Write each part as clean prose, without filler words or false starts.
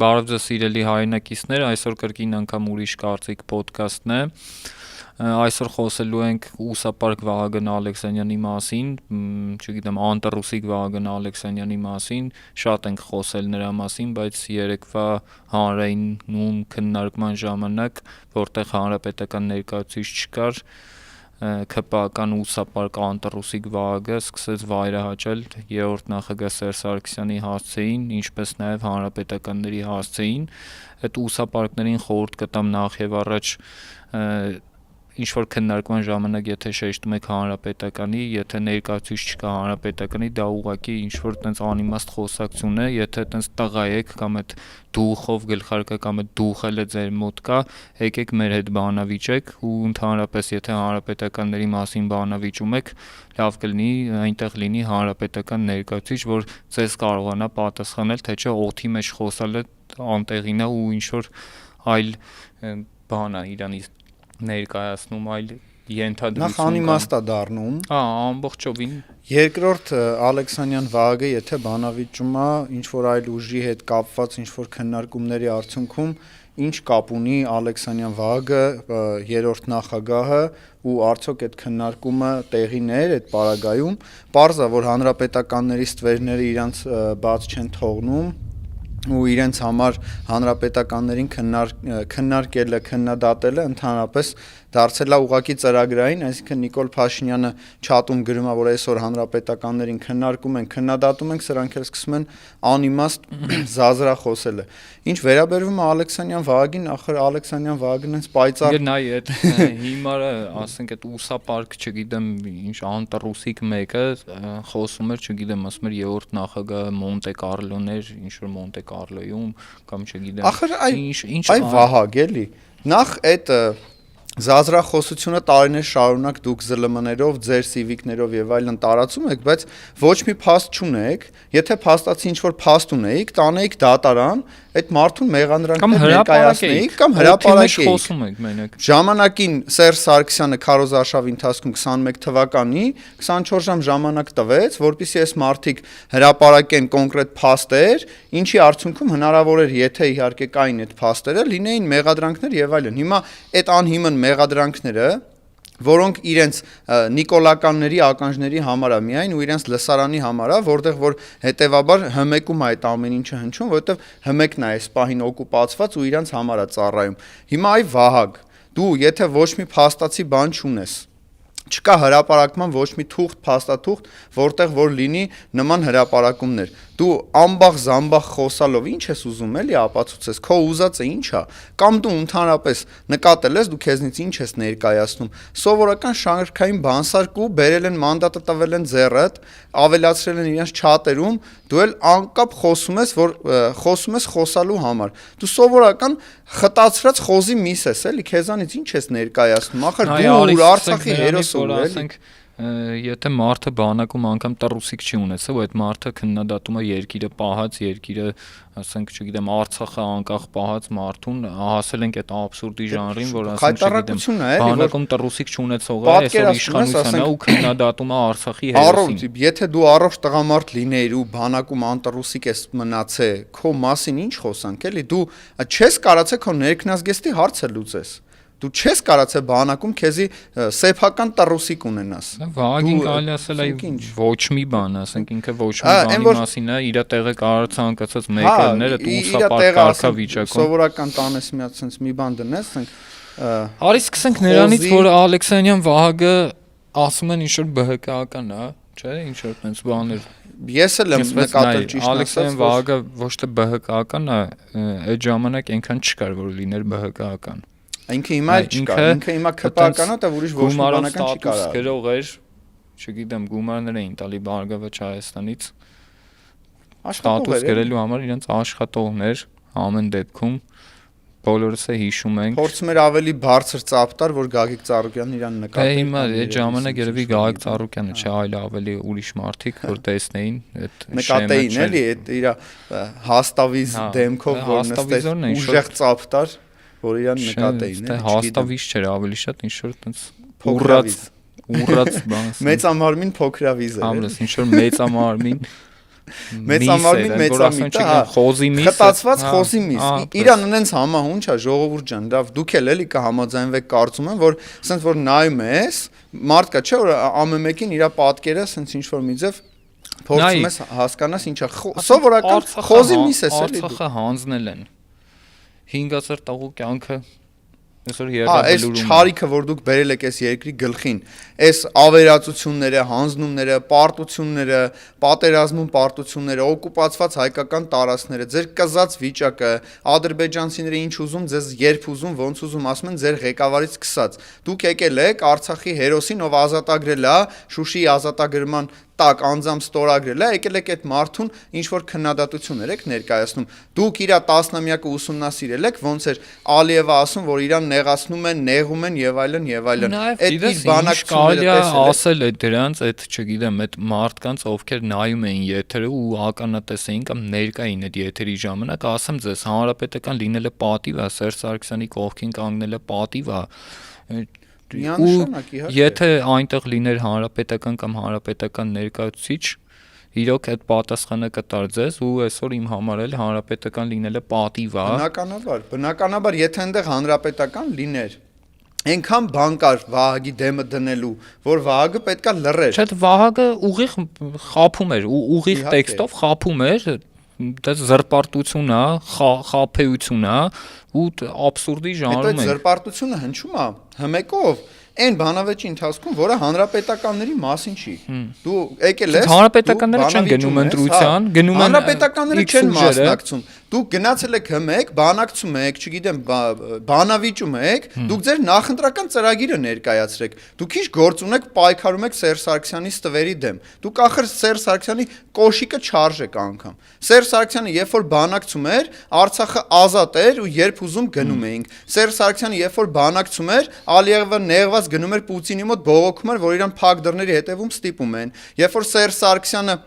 Բարև ձեզ սիրելի հայրենակիցներ, այսօր կրկին անգամ ուրիշ կարծիք ոդքասթն է։ Այսօր խոսելու ենք ուսապարկ Վահագն Ալեքսանյանի մասին, չգիտեմ, անտռուսիկ Վահագն Ալեքսանյանի մասին, շատ ենք խոսել նրա մասին, բայց երեկվա հանրային քննարկման ժամանակ, որտեղ հանրապետական ներկայացուցիչ չկար, ՔՊԱ-ական ուսապարկ անտռուսիկ Վահագը սկսեց վայրահաճել երրորդ նախագահ Սերժ Սարգսյանի հասցեին, ինչպես նաև հանրապետականների հասցեին։ Այդ ուսապարկներին խորհուրդ կտամ նախ եւ առաջ ինչ-որ քննարկման ժամանակ, եթե շեշտում եք հանրապետականի, եթե ներկայացուցիչ չկա հանրապետականի, դա ուղղակի ինչ-որ տենց անիմաստ խոսակցություն է, եթե տենց տղա եք կամ այդ դուխով գլխարկը կամ այդ դուխելը ձեր մոտ կա, եկեք մեր հետ բանավիճեք ու ընդհանրապես եթե հանրապետականների մասին բանավիճում եք, լավ կլինի այնտեղ լինի հանրապետական ներկայացուցիչ, որ ձեզ կարողանա պատասխանել, թե չէ օդի մեջ խոսալը անտեղին է ու ինչ-որ այլ բան է իրանից ներկայացնում այլ ենթադրություն նախ անիմաստ է դառնում ամբողջովին երկրորդ Ալեքսանյան Վահագը եթե բանավիճում է ինչ որ այլ ուժի հետ կապված ինչ որ քննարկումների արդյունքում ինչ կապ ունի Ալեքսանյան Վահագը երրորդ նախագահը ու արդյոք այդ քննարկումը տեղիներ այդ պարագայում պարզ է որ հանրապետականների ստվերները իրանց բաց չեն թողնում ու իրենց համար հանրապետականներին քննարկելը, քննադատելը ընդհանրապես դարձել է ուղղակի ծրագրային, այսինքն Նիկոլ Փաշինյանը չաթում գրում է, որ այսօր հանրապետականներին քննարկում են, քննադատում ենք, սրանք էլ սկսում են անիմաստ զազրախոսելը։ Ինչ վերաբերվում է Ալեքսանյան Վահագին, ախր Ալեքսանյան Վահագն հենց պայծառ նայ այդ հիմարը, ասենք այդ ուսապարկ, չգիտեմ, ինչ անտռուսիկ մեկը խոսում էր, չգիտեմ, ասում էր երրորդ նախագահը Մոնտե Կարլոներ, ինչ որ Մոնտե Կարլոյում կամ չգիտեմ ախր այ Վահագ էլի նախ այդ զազրախոսությունը տարիներ շարունակ դուք ԶԼՄ-ներով, ձեր սիվիկներով եւ այլն տարածում եք, բայց ոչ մի փաստ չունեք, եթե փաստացի ինչ-որ փաստ ունեիք, տանեիք դատարան, այդ մարդուն մեղադրանքներ ներկայացնեիք կամ հրապարակեիք։ Ժամանակին Սերժ Սարգսյանը քարոզարշավի ընթացքում 21 թվականի 24 ժամ ժամանակ տվեց, որպեսզի այս մարդիկ հրապարակեն կոնկրետ փաստեր, ինչի արդյունքում հնարավոր էր, եթե իհարկե կային այդ փաստերը, լինեին մեղադրանքներ եւ այլն։ Հիմա այդ անհիմն մեղադրանքները որոնք իրենց նիկոլականների ականջների համար է միայն ու իրենց լսարանի համար է, որտեղ որ հետեւաբար հմեկում է այդ ամեն ինչը հնչում, որովհետեւ հմեկն է այս պահին օկուպացված ու իրենց համար է ծառայում։ Հիմա այ Վահագ, դու եթե ոչ մի փաստացի բան չունես, չկա հրապարակման ոչ մի թուղթ, փաստաթուղթ, որտեղ որ լինի նման հրապարակումներ։ Դու ամբախ զամբախ խոսալով ինչ ես ուզում էլի ապացուցես, քո ուզածը ինչ է, կամ դու ընդհանրապես նկատել ես, դու քեզնից ինչ ես ներկայացնում։ Սովորական շարքային բանսարկու բերել են մանդատը տվել են ձեռդ, ավելացրել են իրենց չաթերում, դու էլ անկապ խոսում ես, որ խոսում ես խոսալու համար։ Դու սովորական խտացրած խոզի միս ես, էլի, քեզանից ինչ ես ներկայացնում։ Ախր դու ուր Արցախի հերոսը էլի։ Եթե մարդը բանակում անգամ տռուսիկ չի ունեցել, ու այդ մարդը քննադատում է երկիրը պահած, երկիրը, ասենք, չգիտեմ, Արցախը անկախ պահած մարդուն, հասել ենք այդ աբսուրդի ժանրին, որ ասենք, չգիտեմ, բանակում տռուսիկ չունեցողը այսօր իշխանության է ու քննադատում է Արցախի հերոսին։ Եթե դու առողջ տղամարդ լինեիր ու բանակում անտռուսիկ ես մնացել, քո մասին ինչ խոսանք, էլի, դու չես կարացել քո ներքնազգեստի հարցը լուծես։ Դու չես կարացել բանակում քեզի սեփական տռուսիկ ունենաս։ Վահագին կարելի ասել այ ոչ մի բան, ասենք ինքը ոչ մի բանի մասին է, իր տեղը կարող ցանկացած մեկը դներ, այդ ուսապարկ կարգավիճակում։ Սովորական տանես մի հատ sense մի բան դնես, ասենք։ Արի սկսենք նրանից, որ Ալեքսանյան Վահագը ասում են ինչ-որ ԲՀԿ-ական է, չէ՞, ինչ-որ տենց բաներ։ Ես էլ եմ նկատել ճիշտ ասած, Ալեքսանյան Վահագը ոչ թե ԲՀԿ-ական է, այդ ժամանակ այնքան չկար, որ լիներ ԲՀԿ-ական։ Ինքը հիմա էլ չկա, ինքը հիմա ԿՊԱ-ական է, դա ուրիշ ոչ մի բանական չի կարա։ Գրող էր, չգիտեմ, գումարներ էին տալի Բարգավաճ Հայաստանից։ Ստատուս գրելու համար իրենց աշխատողներ, ամեն դեպքում բոլորս է հիշում ենք։ Փորձում էր ավելի բարձր ծափ տալ, որ Գագիկ Ծառուկյանն իրան նկատի։ Հիմա այդ ժամանակ երևի Գագիկ Ծառուկյանը չէ, այլ ավելի ուրիշ մարդիկ, որ տեսնեին այդ նկատեին էլի, այդ իր հաստավիզ դեմքով որ նստեց ուժեղ ծափ տար, որ իրան նկատեին, էլի։ Հաստավիզ չէր, ավելի շատ ինչ որ տենց ուռած բան։ Մեծամարմին փոքրավիզ էր։ Ամրս ինչ որ մեծամարմին Մեծամարմին մեծամիտը, հա, խոզի միս, խտացված խոզի միս։ Իրան ունենց համահունչ է, ժողովուրդ ջան, լավ, դուք էլ էլի կհամաձայնվեք, կարծում եմ, որ ասենց որ նայում ես, մարդ կա, չէ, որ ամեն մեկին իր պատկերը ասենց ինչ որ մի ձև փորձում ես հասկանաս ինչա սովորական խոզի միս է, էլի։ Արցախը հանձնել են 5000 տաղու կյանքը այսօր այս չարիքը, որ դուք բերել եք այս երկրի գլխին, այս ավերածությունները, հանձնումները, պարտությունները, պատերազմում պարտությունները, օկուպացված հայկական տարածքները, ձեր կզած վիճակը, ադրբեջանցիները ինչ ուզում, ձեզ երբ ուզում, ոնց ուզում ասում են, ձեր ղեկավարից սկսած։ Դուք եկել եք Արցախի հերոսին, ով ազատագրել է Շուշիի ազատագրման տակ անձամբ ստորագրել է, եկել եք այդ մարդուն ինչ որ քննադատություններ եք ներկայացնում։ Դուք իր 10-ամյակը ուսումնասիրել եք, ոնց էր Ալիևը ասում, որ իրան նեղացնում են, նեղում են եւ այլն եւ այլն։ Այդ իր բանակցությունները ասել է դրանց, այդ չգիտեմ, այդ մարդկանց, ովքեր նայում էին եթերը ու ականատես էին կամ ներկա էին այդ եթերի ժամանակ, ասեմ ձեզ, հանրապետական լինելը պատիվ է, Սերժ Սարգսյանի կողքին կանգնելը պատիվ է։ Ու եթե այնտեղ լիներ հանրապետական կամ հանրապետական ներկայացուցիչ, իրոք այդ պատասխանը կտար ձեզ ու այսօր իմ համար էլ հանրապետական լինելը պատիվ է։ Բնականաբար, եթե այնտեղ հանրապետական լիներ, այնքան բան կար Վահագի դեմը դնելու, որ Վահագը պետքա լռեր։ Չէ, Վահագը ուղիղ խափում էր, ուղիղ տեքստով խափում էր, դա զրպարտություն է, խափեություն է ու աբսուրդի ժանրում է։ Այդ զրպարտությունը հնչում է հմեկով այն բանավեճի ընթացքում, որը հանրապետականների մասին չի։ Դու եկել ես հանրապետականները չեն գնում ընտրության, գնում են հանրապետականները չեն մասնակցում։ Դուք գնացել եք հմեք, բանակցում եք, չգիտեմ, բանավիճում եք, դուք ձեր նախընտրական ծրագիրը ներկայացրեք։ Դուք ինչ գործ ունեք, պայքարում եք Սերժ Սարգսյանի ստվերի դեմ։ Դուք ախր Սերժ Սարգսյանի կոշիկը չարժեք անգամ։ Սերժ Սարգսյանը երբ որ բանակցում էր, Արցախը ազատ էր ու երբ ուզում գնում էինք։ Սերժ Սարգսյանը երբ որ բանակցում էր, Ալիևը նեղված գնում էր Պուտինի մոտ բողոքում էր, որ իրան փակ դռների հետևում ստիպում են։ Երբ որ Սերժ Սարգսյանը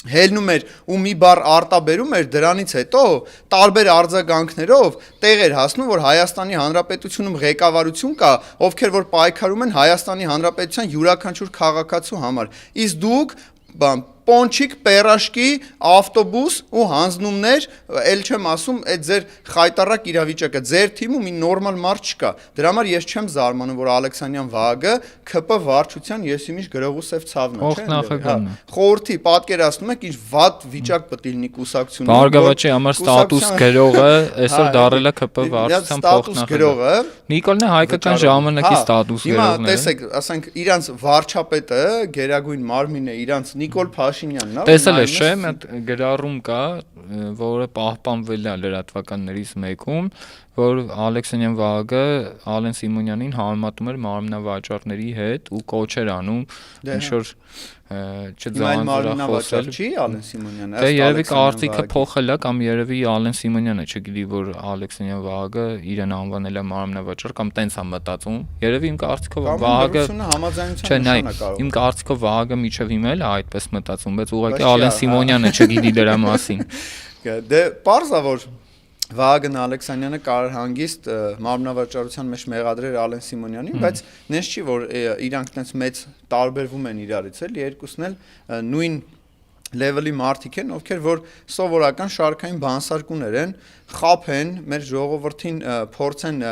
հելնում էր ու մի բառ արտաբերում էր, դրանից հետո տարբեր արձագանքներով տեղ էր հասնում, որ Հայաստանի Հանրապետությունում ղեկավարություն կա, ովքեր որ պայքարում են Հայաստանի Հանրապետության յուրաքանչյուր քաղաքացու համար։ Իսկ դուք պոնչիկ, պերաշկի, ավտոբուս ու հանձնումներ, էլ չեմ ասում, այդ ձեր խայտարակ իրավիճակը, ձեր թիմում մի նորմալ մարդ չկա։ Դրա համար ես չեմ զարմանում, որ Ալեքսանյան Վահագը ԿՊ վարչության եսիմիշ գրողու սև ցավն է, խորհրդի պատկերացնում եք, ինչ վատ վիճակ պետք է լինի կուսակցությունում։ Բարգավաճի համար ստատուս գրողը այսօր դարել է ԿՊ վարչության փոխնախագահ։ Նիկոլն է հայկական ժամանակի ստատուս գրողն է։ Տեսեք, ասենք իրանց վարչապետը, Գերագույն մարմինը, իրանց Նիկոլ Փաշինյանն է։ Տեսել ես, չէ՞, մի հատ գրառում կա, որը պահպանվել է լրատվականներից մեկում, որ Ալեքսանյան Վահագը Ալեն Սիմոնյանին համեմատում էր մարմնավաճառների հետ ու կոչ էր անում ինչ որ չձանձրախոսել։ Չի Ալեն Սիմոնյանը։ Դե երևի կարծիքը փոխել է կամ երևի Ալեն Սիմոնյանը չգիտի, որ Ալեքսանյան Վահագը իրեն անվանել է մարմնավաճառ կամ տենց է մտածում։ Երևի իմ կարծիքով Վահագը համաձայնության նշան է կարող։ Իմ կարծիքով Վահագը միջև իմ էլ է այդպես մտածում, բայց ուղղակի Ալեն Սիմոնյանը չգիտի դրա մասին։ Դե պարզ է, որ Վահագն Ալեքսանյանը կարող հանգիստ մարմնավաճառության մեջ մեղադրեր Ալեն Սիմոնյանին, բայց նենց չի, որ իրանք տենց մեծ տարբերվում են իրարից, էլ երկուսն էլ նույն լեվելի մարդիկ են, ովքեր որ սովորական շարքային բանսարկուներ են, խափեն մեր ժողովրդին, փորձեն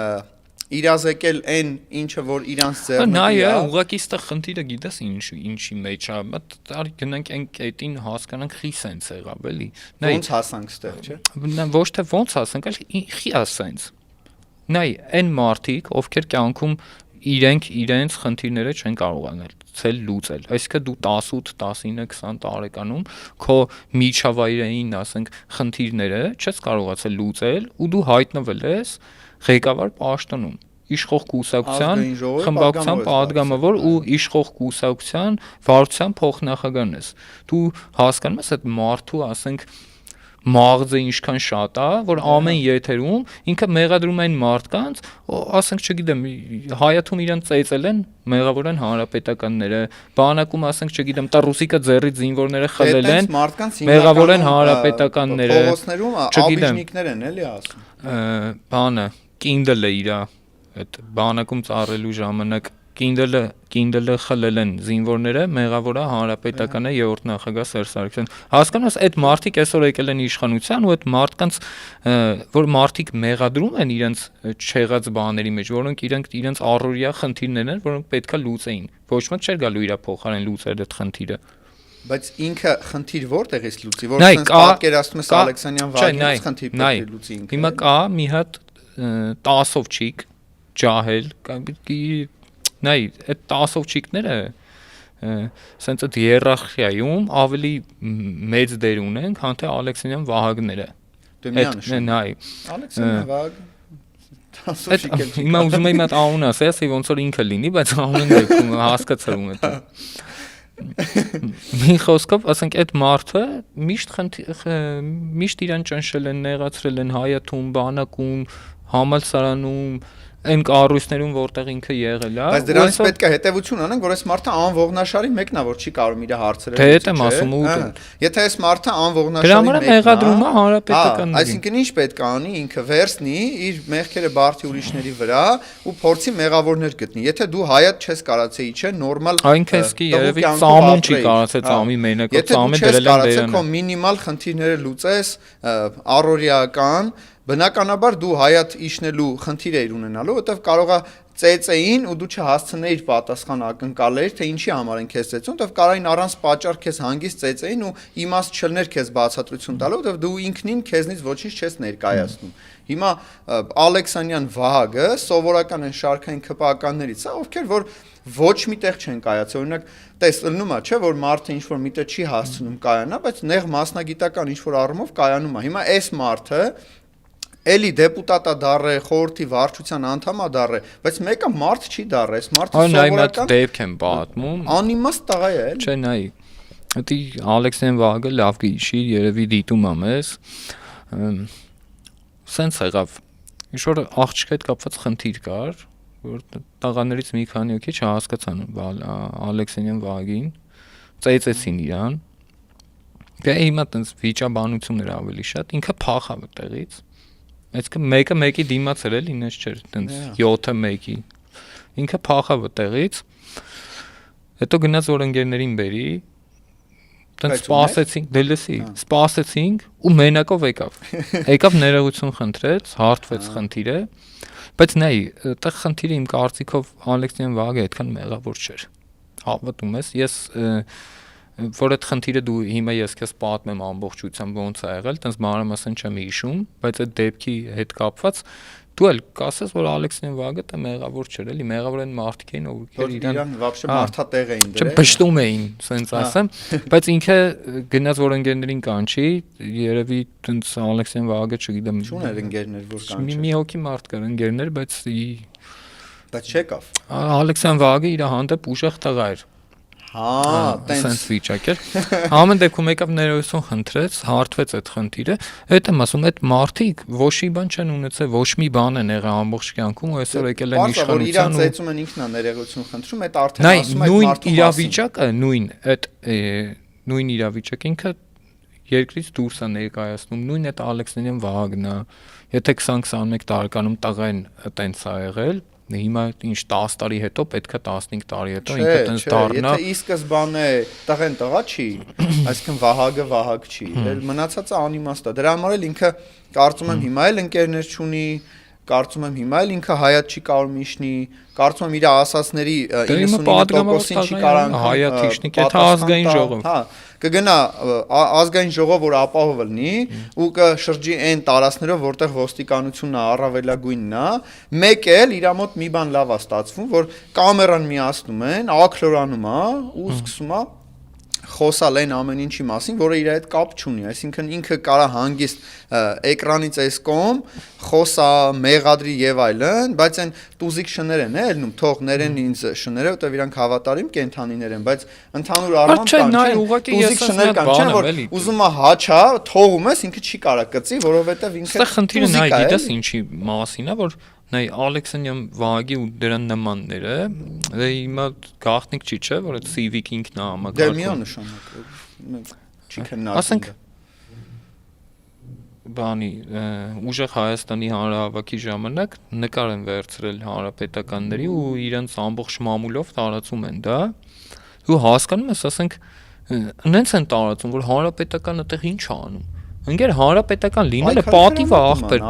իրազեկել այն ինչը որ իրանց ձեռնի է։ Ուղղակի ստեղ խնդիրը գիտես ինչի մեջ է, բայց գնանք այն կետին հասկանանք խի սենց եղավ էլի։ Ոնց հասանք ստեղ, չէ։ Ոչ թե ոնց հասանք, այլ խի ասենց։ Նայ, այն մարդիկ, ովքեր կյանքում իրենց խնդիրները չեն կարողանալ լուծել։ Այսինքն դու 18, 19, 20 տարեկանում քո միջավայրային, ասենք, խնդիրները չես կարողացել լուծել ու դու հայտնվել ես ղեկավար պաշտոնում իշխող կուսակցության խմբակցության падգամավոր ու իշխող կուսակցության վարչության փոխնախագահն ես։ Դու հասկանում ես այդ մարդու, ասենք, մաղձը ինչքան շատ է, որ ամեն եթերում ինքը մեղադրում այն մարդկանց, ասենք, չգիտեմ, հայաթում իրան ծեծել են, մեղավոր են հանրապետականները, բանակում, ասենք, չգիտեմ, տռուսիկը ձեռից զինվորները խլել են, մեղավոր են հանրապետականները, փողոցներում աբիժնիկներ են, էլի ասում։ Բանը Kindle-ը իր այդ բանակում ծառելու ժամանակ Kindle-ը խլել են զինվորները, մեղավորը հանրապետականը 3-րդ նախագահ Սերժ Սարգսյան։ Հասկանաս, այդ մարդիկ այսօր եկել են իշխանության ու այդ մարդկանց որ մարդիկ մեղադրում են իրենց չեղած բաների մեջ, որոնք իրենց առօրյա խնդիրներն են, որոնք պետքա լուծեին։ Ոչ ոք չէր գալու իր փոխարեն լուծել այդ խնդիրը։ Բայց ինքը խնդիր որտեղից լուծի, որ sense պատկերացնում ես Ալեքսանյան Վահագնից խնդիր պետք է լուծի ինքը։ Հիմա կա մի հատ 10-ով չիկ ջահել, նայ, այդ 10-ով չիկները sense այդ հիերարխիայում ավելի մեծ դեր ունեն, քան թե Ալեքսանյան Վահագները։ Դե միանշան։ Նայ, Ալեքսանյան Վահագն 10-ով չիկ էլ։ Հիմա ուզում եմ այդ անունը ասել, ոնց որ ինքը լինի, բայց անունը դեպքում հասկացա ում է։ Մի խոսքով, ասենք այդ մարդը միշտ իրան ճնշել են, նեղացրել են հայաթում, բանակում, համալսարանում, այն կառույցներում, որտեղ ինքը եղել է։ Բայց դրանից պետք է հետևություն անենք, որ այս մարդը անողնաշարի մեկն է, որ չի կարող իր հարցերը լուծել։ Դե այդ եմ ասում ու եթե այս մարդը անողնաշարի մեկն է, մեղադրում է հանրապետականներին։ Այսինքն ինչ պետք է անի, ինքը վերցնի իր մեղքերը բարդի ուրիշների վրա ու փորձի մեղավորներ գտնի։ Եթե դու հայատ չես կարացեի, չէ, նորմալ այնքան էսքի երևի ծամոն չի կարացել ծամի մենակը, ծամը դրել են բերանը։ Քո մինիմալ խնդիրները լուծես առօրյական, բնականաբար դու հայատ իշնելու խնդիր էիր ունենալու, որտեվ կարողա ծեծեին ու դու չհասցնեիր պատասխան ակնկալեր, թե ինչի համար են քեզ ծեծում, որտեվ կարային առանց պատճառ քեզ հանգիստ ծեծեին ու իմաստ չլներ քեզ բացատրություն տալու, որտեվ դու ինքնին քեզնից ոչինչ չես ներկայացնում։ Հիմա Ալեքսանյան Վահագը սովորական են շարքային ԿՊԱ-ականներից է, ովքեր որ ոչ միտեղ չեն կայացել, օրինակ տես ըլնում է, չէ, որ մարդը ինչ որ միտեղ չի հասցնում կայանա, բայց նեղ մասնագիտական ինչ որ առումով կայանում է։ Հիմա այս մարդը էլի դեպուտատա դառը, խորհրդի վարչության անդամ է դառը, բայց մեկը մարդ չի դառը, այս մարդը սովորական դեպք եմ պատմում։ Անիմաստ տղա է, էլի։ Չէ, նայ։ Դի Ալեքսան Վահագը լավ գիշի, երևի դիտում է մեզ։ Սենց եղավ։ Ինչ որ աղջկա հետ կապված խնդիր կար, որ տղաներից մի քանի հոգի չհասկացան Ալեքսանյան Վահագին, ծեծեցին իրան։ Դե հիմա տենց վիճաբանություն էր ավելի շատ, ինքը փախավ այդտեղից։ Այսինքն մեկը մեկի դիմաց էր էլի, ինձ չէր, տենց 7-ը 1-ի։ Ինքը փախավ այդտեղից։ Հետո գնաց որ ընկերներին բերի, տենց սպասեցինք, դե լսի, սպասեցինք ու մենակով եկավ։ Եկավ ներողություն խնդրեց, հարթվեց խնդիրը, բայց նայ, այդտեղ խնդիրը իմ կարծիքով Ալեքսան Վահագը այդքան մեղավոր չէր։ Հավատում ես, որ այդ խնդիրը դու հիմա ես քեզ պատմեմ ամբողջությամբ ոնց է եղել, տենց մանրամասն չեմ հիշում, բայց այդ դեպքի հետ կապված դու էլ կասես, որ Ալեքսան Վահագը դա մեղավոր չէր, էլի մեղավոր են մարդիկ էին, ովքեր իրան вообще մարդատեղ էին դրել։ Չպշտում էին, ասենց ասեմ, բայց ինքը գնաց որ ընկերներին կանչի, երևի տենց Ալեքսան Վահագը չգիտեմ, չուներ ընկերներ, որ կանչի։ Մի հոգի մարդ կար ընկերներ, բայց չեկավ։ Ալեքսան Վահագը իր հանդեպ ուժեղ տղա էր։ Տենց վիճակ էր։ Ամեն դեպքում եկավ ներողություն խնդրեց, հարթվեց այդ խնդիրը։ Այդ եմ ասում, այդ մարդիկ ոչ մի բան չեն ունեցել, ոչ մի բան են եղել ամբողջ կյանքում ու այսօր եկել են իշխանության ու իրան ծեծում են ինքնա ներողություն խնդրում, այդ արդեն ասում այդ մարդու իրավիճակը նույն իրավիճակը ինքը երկրից դուրս է ներկայացնում, նույն այդ Ալեքսանյան Վահագնը, եթե 20-21 տարեկանում տղեն տենց է եղել, հիմա ինչ 10 տարի հետո պետքա 15 տարի հետո ինքը տենց դառնա։ Եթե ի սկզբանե տղեն տղա չի, այսինքն Վահագը Վահագ չի, մնացածը անիմաստ է։ Դրա համար էլ ինքը կարծում եմ հիմա էլ ընկերներ չունի, կարծում եմ հիմա էլ ինքը հայատ չի կարող միշնի, կարծում եմ իր ասածների 99%-ին չի կարող հայատ իշնիկ, եթե ազգային ժողով։ Հա, կգնա ազգային ժողով, որ ապահով լինի ու կշրջի այն տարածքներով, որտեղ ոստիկանությունը առավելագույնն է, մեկ էլ իր մոտ մի բան լավ է ստացվում, որ կամերան միացնում են, ակլորանում է ու սկսում է խոսալ այն ամեն ինչի մասին, որը իր հետ կապ չունի, այսինքն ինքը կարա հանգիստ էկրանից այս կողմ խոսա, մեղադրի եւ այլն, բայց այն տուզիկ շներ են ելնում, թող ներեն ինձ շները, որտեվ իրանք հավատարիմ կենթանիներ են, բայց ընդհանուր առմամբ կան, տուզիկ շներ կան, չեն որ ուզում է հաչա, թողում ես, ինքը չի կարա կծի, որովհետեւ ինքը այստեղ խնդիրը նայ, գիտես ինչի մասին է, որ նայ Ալեքսանյան Վահագի ու դրան նմանները, դե հիմա գաղտնիք չի, չէ, որ այդ Civic ինքն է համակարգում։ Դե միանշանակ չի քննարկվում։ բանի ուժեղ Հայաստանի հանրահավաքի ժամանակ նկար են վերցրել հանրապետականների ու իրենց ամբողջ մամուլով տարածում են դա։ Ու հասկանում ես, ասենք, նենց են տարածում, որ հանրապետականը տեղ ինչ է անում։ Ընկեր հանրապետական լինելը պատիվ է ախպեր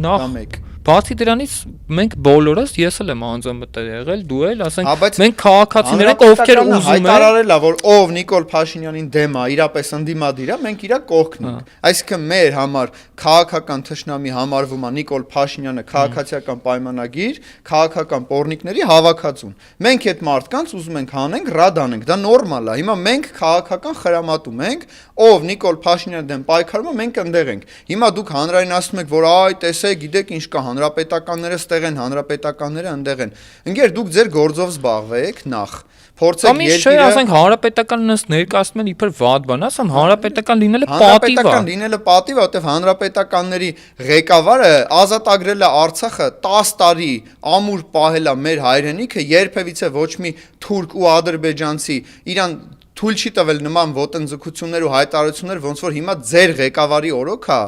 նախ Բացի դրանից մենք բոլորս ես էլ եմ անձամտել եղել, դու էլ, ասենք, մենք քաղաքացիներ ենք, ովքեր ուզում են հայտարարելա, որ ով Նիկոլ Փաշինյանին դեմ է, իրապես ընդդիմադիր է, մենք իրա կողքն ենք։ Այսինքն մեր համար քաղաքական թշնամի համարվում է Նիկոլ Փաշինյանը քաղաքացիական պայմանագիր, քաղաքական պորնիկների հավաքածուն։ Մենք այդ մարդկանց ուզում ենք հանենք, ռադ անենք, դա նորմալ է։ Հիմա մենք քաղաքական խրամատում ենք, ով Նիկոլ Փաշինյանի դեմ պայքարում է, մենք ընդեղ ենք։ Հիմա դուք հանրայնացնում եք, որ այ տեսեք, գիտեք ինչ կա, հանրապետականները ստեղ են, հանրապետականները ընդեղ են։ Ընկեր, դուք ձեր գործով զբաղվեք նախ։ Փորձեք երկիրը, ասենք, հանրապետականն ըստ ներկայացնում են իբր վատ բան, ասեմ, հանրապետական լինելը պատիվ է։ Հանրապետական լինելը պատիվ է, որտեղ հանրապետականների ղեկավարը ազատագրել է Արցախը 10 տարի, ամուր պահել է մեր հայրենիքը, երբևիցե ոչ մի թուրք ու ադրբեջանցի իրան թույլ չի տվել նման ոտնձգություններ ու հայտարարություններ, ոնց որ հիմա ձեր ղեկավարի օրոք է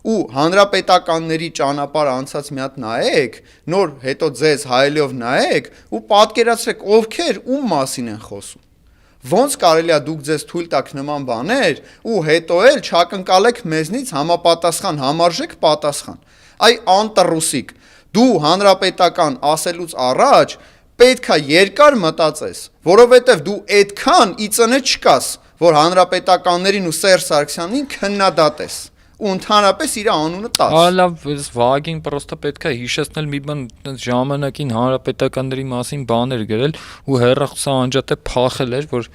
ու հանրապետականների ճանապարհ անցած մի հատ նայեք, նոր հետո ձեզ հայելիով նայեք ու պատկերացրեք ովքեր ում մասին են խոսում։ Ոնց կարելի է դուք ձեզ թույլ տաք նման բաներ ու հետո էլ չակնկալեք մեզնից համապատասխան, համարժեք պատասխան։ Այ անտռուսիկ, դու հանրապետական ասելուց առաջ պետք է երկար մտածես, որովհետև դու այդքան իծնե չկաս, որ հանրապետականներին ու Սերժ Սարգսյանին քննադատես ու ընդհանրապես իր անունը տաս։ Լավ, Վագին պրոստը պետք է հիշեցնել մի բան, ժամանակին հանրապետականների մասին բաներ գրել ու հերրախոսը անջատե փախել էր, որ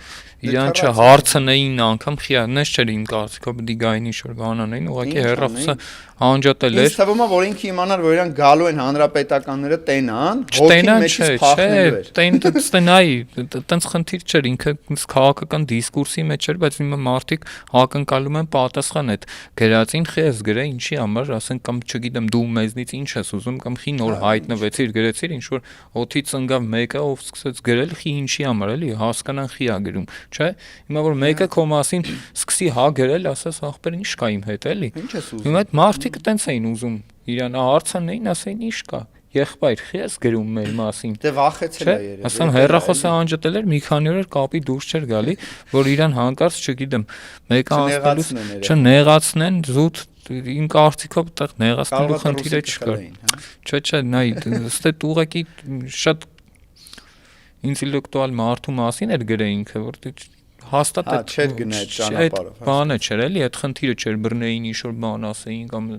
իրանչը հարցնեին անգամ խիանես չէր իմ կարծիքով, պետք է գային ինչ-որ բանանային, ուղղակի հերրախոսը անջատել էր։ Ինձ թվում է, որ ինքը իմանար, որ իրանք գալու են հանրապետականները տենան, հոգին մեջից փախնելու էր։ Ստենայի, տենց խնդիր չէր, ինքը քաղաքական դիսկուրսի մեջ էր, բայց հիմա մարդիկ ակնկալում են պատասխան այդ գրածին խես գրե, ինչի համար, ասենք կամ չգիտեմ, դու մեզնից ինչ ես ուզում կամ խի նոր հայտնվեցիր, գրեցիր, ինչ որ օդից ընկավ մեկը, ով սկսեց գրել, խի ինչի համար էլի, հասկանան խի է գրում, չէ՞։ Հիմա որ մեկը քո մասին սկսի հա գրել, ասես ախպեր ինչ կա իմ հետ էլի։ Հիմա այդ մարդիկ տենց էին ուզում, իրան հարցանեին, ասեին ինչ կա։ Եղբայր, խես գրում մեր մասին։ Դե վախեցել է երևի։ Ասեմ հերրախոսը անջատել էր, մի քանի օր կապի դուրս չէր գալի, որ իրան հանկարծ, չգիտեմ, մեկը անցնելուց չնեղացնեն, զուտ իմ կարծիքով այդտեղ նեղացնելու խնդիրը չկար։ Չէ, նայ, ըստ ուղղակի շատ ինտելեկտուալ մարդու մասին էր գրել ինքը, որտեղ հաստատ է չէր գնա այդ ճանապարհով։ Բանը չէր էլի, այդ խնդիրը չէր բռնեին ինչ որ բան ասեին կամ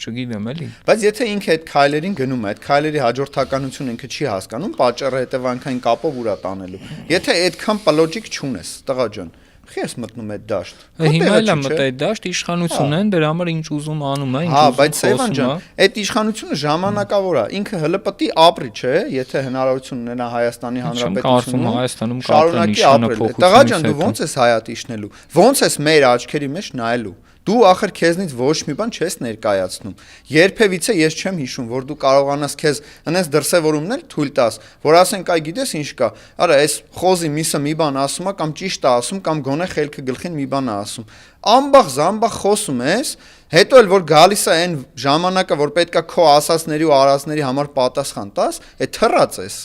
չգիտեմ էլի։ Բայց եթե ինքը այդ քայլերին գնում է, այդ քայլերի հաջորդականությունը ինքը չի հասկանում, պատճառը հետևանքային կապով ուրա տանելու։ Եթե այդքան պլոջիկ չունես, տղա ջան, խի ես մտնում այդ դաշտ։ Հիմա էլ է մտա այդ դաշտ, իշխանություն են, դրա համար ինչ ուզում անում է, ինչ ուզում խոսում է։ Հա, բայց Սևան ջան, այդ իշխանությունը ժամանակավոր է, ինքը հələ պետք է ապրի, չէ՞, եթե հնարավորություն ունենա Հայաստանի Հանրապետությունում Հայաստանում շարունակի ապրել։ Տղա ջան, դու ոնց ես հայատ իջնելու։ Ոնց ես մեր աչքերի մեջ նայելու։ Դու ախր քեզնից ոչ մի բան չես ներկայացնում։ Երբևիցե ես չեմ հիշում, որ դու կարողանաս քեզ այնպես դրսևորումներ թույլ տաս, որ ասենք այ գիտես ինչ կա։ Արա այս խոզի միսը մի բան ասում է կամ ճիշտ է ասում կամ գոնե խելքը գլխին մի բան է ասում։ Ամբախ զամբախ խոսում ես, հետո էլ որ գալիս է այն ժամանակը, որ պետքա քո ասածների ու արածների համար պատասխան տաս, այդ թռած ես։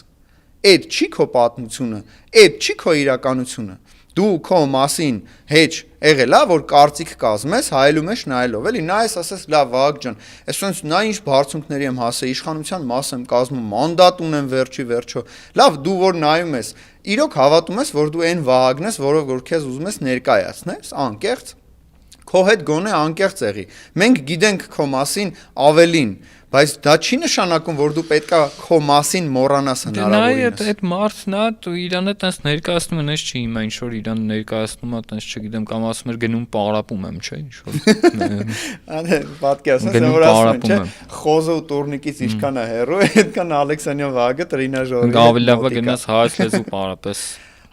Այդ չի քո պատմությունը, այդ չի քո իրականությունը։ Դու քո մասին հեչ եղել է, որ կարծիք կազմես, հայելու մեջ նայելով, էլի նայես, ասես, լավ, Վահագ ջան, այսպես նա ինչ բարձունքների եմ հասել, իշխանության մաս եմ կազմում, մանդատ ունեմ վերջի վերջո։ Լավ, դու որ նայում ես, իրոք հավատում ես, որ դու այն Վահագն ես, որով որ քեզ ուզում ես ներկայացնես, անկեղծ։ Քո հետ գոնե անկեղծ եղի։ Մենք գիտենք քո մասին ավելին, բայց դա չի նշանակում, որ դու պետքա քո մասին մոռանաս հնարավորինս։ Այդ մարդն է, դու իրանը տես ներկայացնում ես, չի հիմա ինչ որ իրան ներկայացնում է, տես չգիտեմ, կամ ասում էր գնում պարապում եմ, չէ, ինչ որ։ Անդե պատկերացնես, որ ասում են, չէ, խոզը ու տուրնիկից ինչքան է հեռու, այդքան Ալեքսանյան Վահագը տրինաժորի։ Ավելի լավ է գնաս հայոց լեզու պարապես։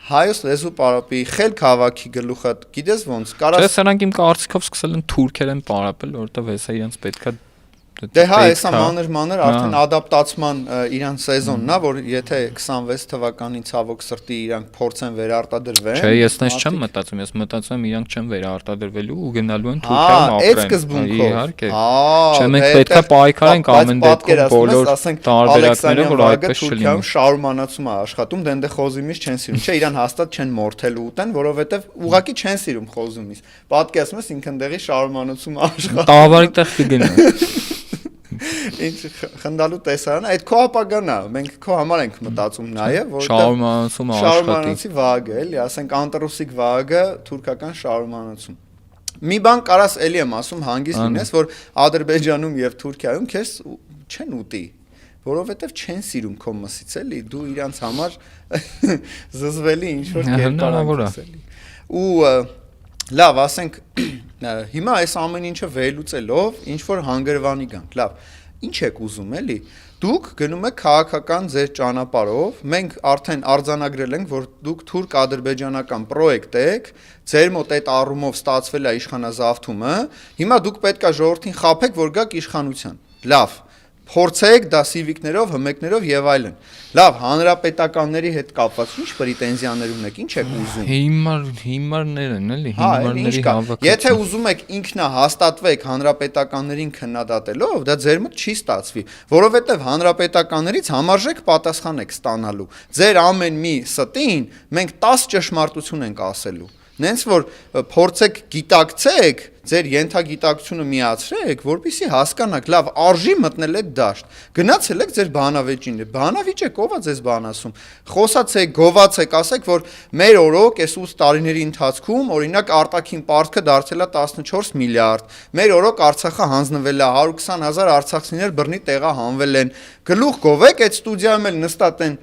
Հայոց լեզու պարապի, խելք հավաքի գլուխը, գիտես ոնց, կարաս։ Չէ, սրանք իմ կարծիքով սկսել են թուրքերեն պարապել, որովհետև հեսա իրենց պետքա Դե հա, հեսա մանր արդեն ադապտացման իրան սեզոնն է, որ եթե 26 թվականին ցավոք սրտի իրանք փորձեն վերարտադրվեն։ Չէ, ես այնպես չեմ մտածում, ես մտածում եմ իրանք չեն վերարտադրվելու ու գնալու են Թուրքիայում ապրեն։ Այդ սկզբունքով։ Իհարկե։ Չէ, մենք պետք է պայքարենք ամեն դեպքում բոլոր տարբերակները, որ այդպես չլինի։ Թուրքիայում շարումանացում է աշխատում, դե խոզիմից չեն սիրում։ Չէ, իրան հաստատ չեն մորթել ուտեն, որովհետև ուղղակի չեն սիրում խոզումից։ Պատկերացնում ես ինքն դեղի շարումանացում աշխատում։ Տաղավարի տեղ կգնա։ Ինչ խնդալու տեսարանը, այդ քո ապագան է, մենք քո համար ենք մտածում նաև, որովհետև շարումանացում շարումանացի վագը, էլի, ասենք անտռուսիկ վագը թուրքական շարումանացում։ Մի բան կարաս էլի եմ ասում հանգիստ լինես, որ Ադրբեջանում եւ Թուրքիայում քեզ չեն ուտի, որովհետև չեն սիրում քո մսից, էլի, դու իրանց համար զզվելի ինչ որ կերպարանք ես, էլի։ Ու լավ, ասենք հիմա այս ամեն ինչը վերլուծելով ինչ որ հանգրվանի գանք, լավ, ինչ եք ուզում էլի, դուք գնում եք քաղաքական ձեր ճանապարհով, մենք արդեն արձանագրել ենք, որ դուք թուրք-ադրբեջանական պրոյեկտ եք, ձեր մոտ այդ առումով ստացվել է իշխանազավթումը, հիմա դուք պետք է ժողովրդին խաբեք, որ գաք իշխանության, լավ, փորձեք դա սիվիկներով, հմեկներով եւ այլն։ Լավ, հանրապետականների հետ կապված ինչ պրետենզիաներ ունեք, ինչ եք ուզում։ Հիմարներ են, էլի, հիմարների հավաքածու։ Եթե ուզում եք ինքնահաստատվեք հանրապետականներին քննադատելով, դա ձեր մոտ չի ստացվի, որովհետեւ հանրապետականներից համարժեք պատասխան եք ստանալու։ Ձեր ամեն մի ստին մենք 10 ճշմարտություն ենք ասելու։ Նենց որ փորձեք գիտակցեք, ձեր ենթագիտակցությունը միացրեք, որպեսզի հասկանաք, լավ, արժի մտնել այդ դաշտ։ Գնացել եք ձեր բանավեճին, բանավիճ ով է ձեզ բան ասում։ Խոսացեք, գովացեք, ասեք, որ մեր օրոք այս 8 տարիների ընթացքում, օրինակ արտաքին պարտքը դարձել է 14 միլիարդ։ Մեր օրոք Արցախը հանձնվել է 120,000 արցախցիներ բռնի տեղա հանվել են։ Գլուխ գովեք, այդ ստուդիայում էլ նստած են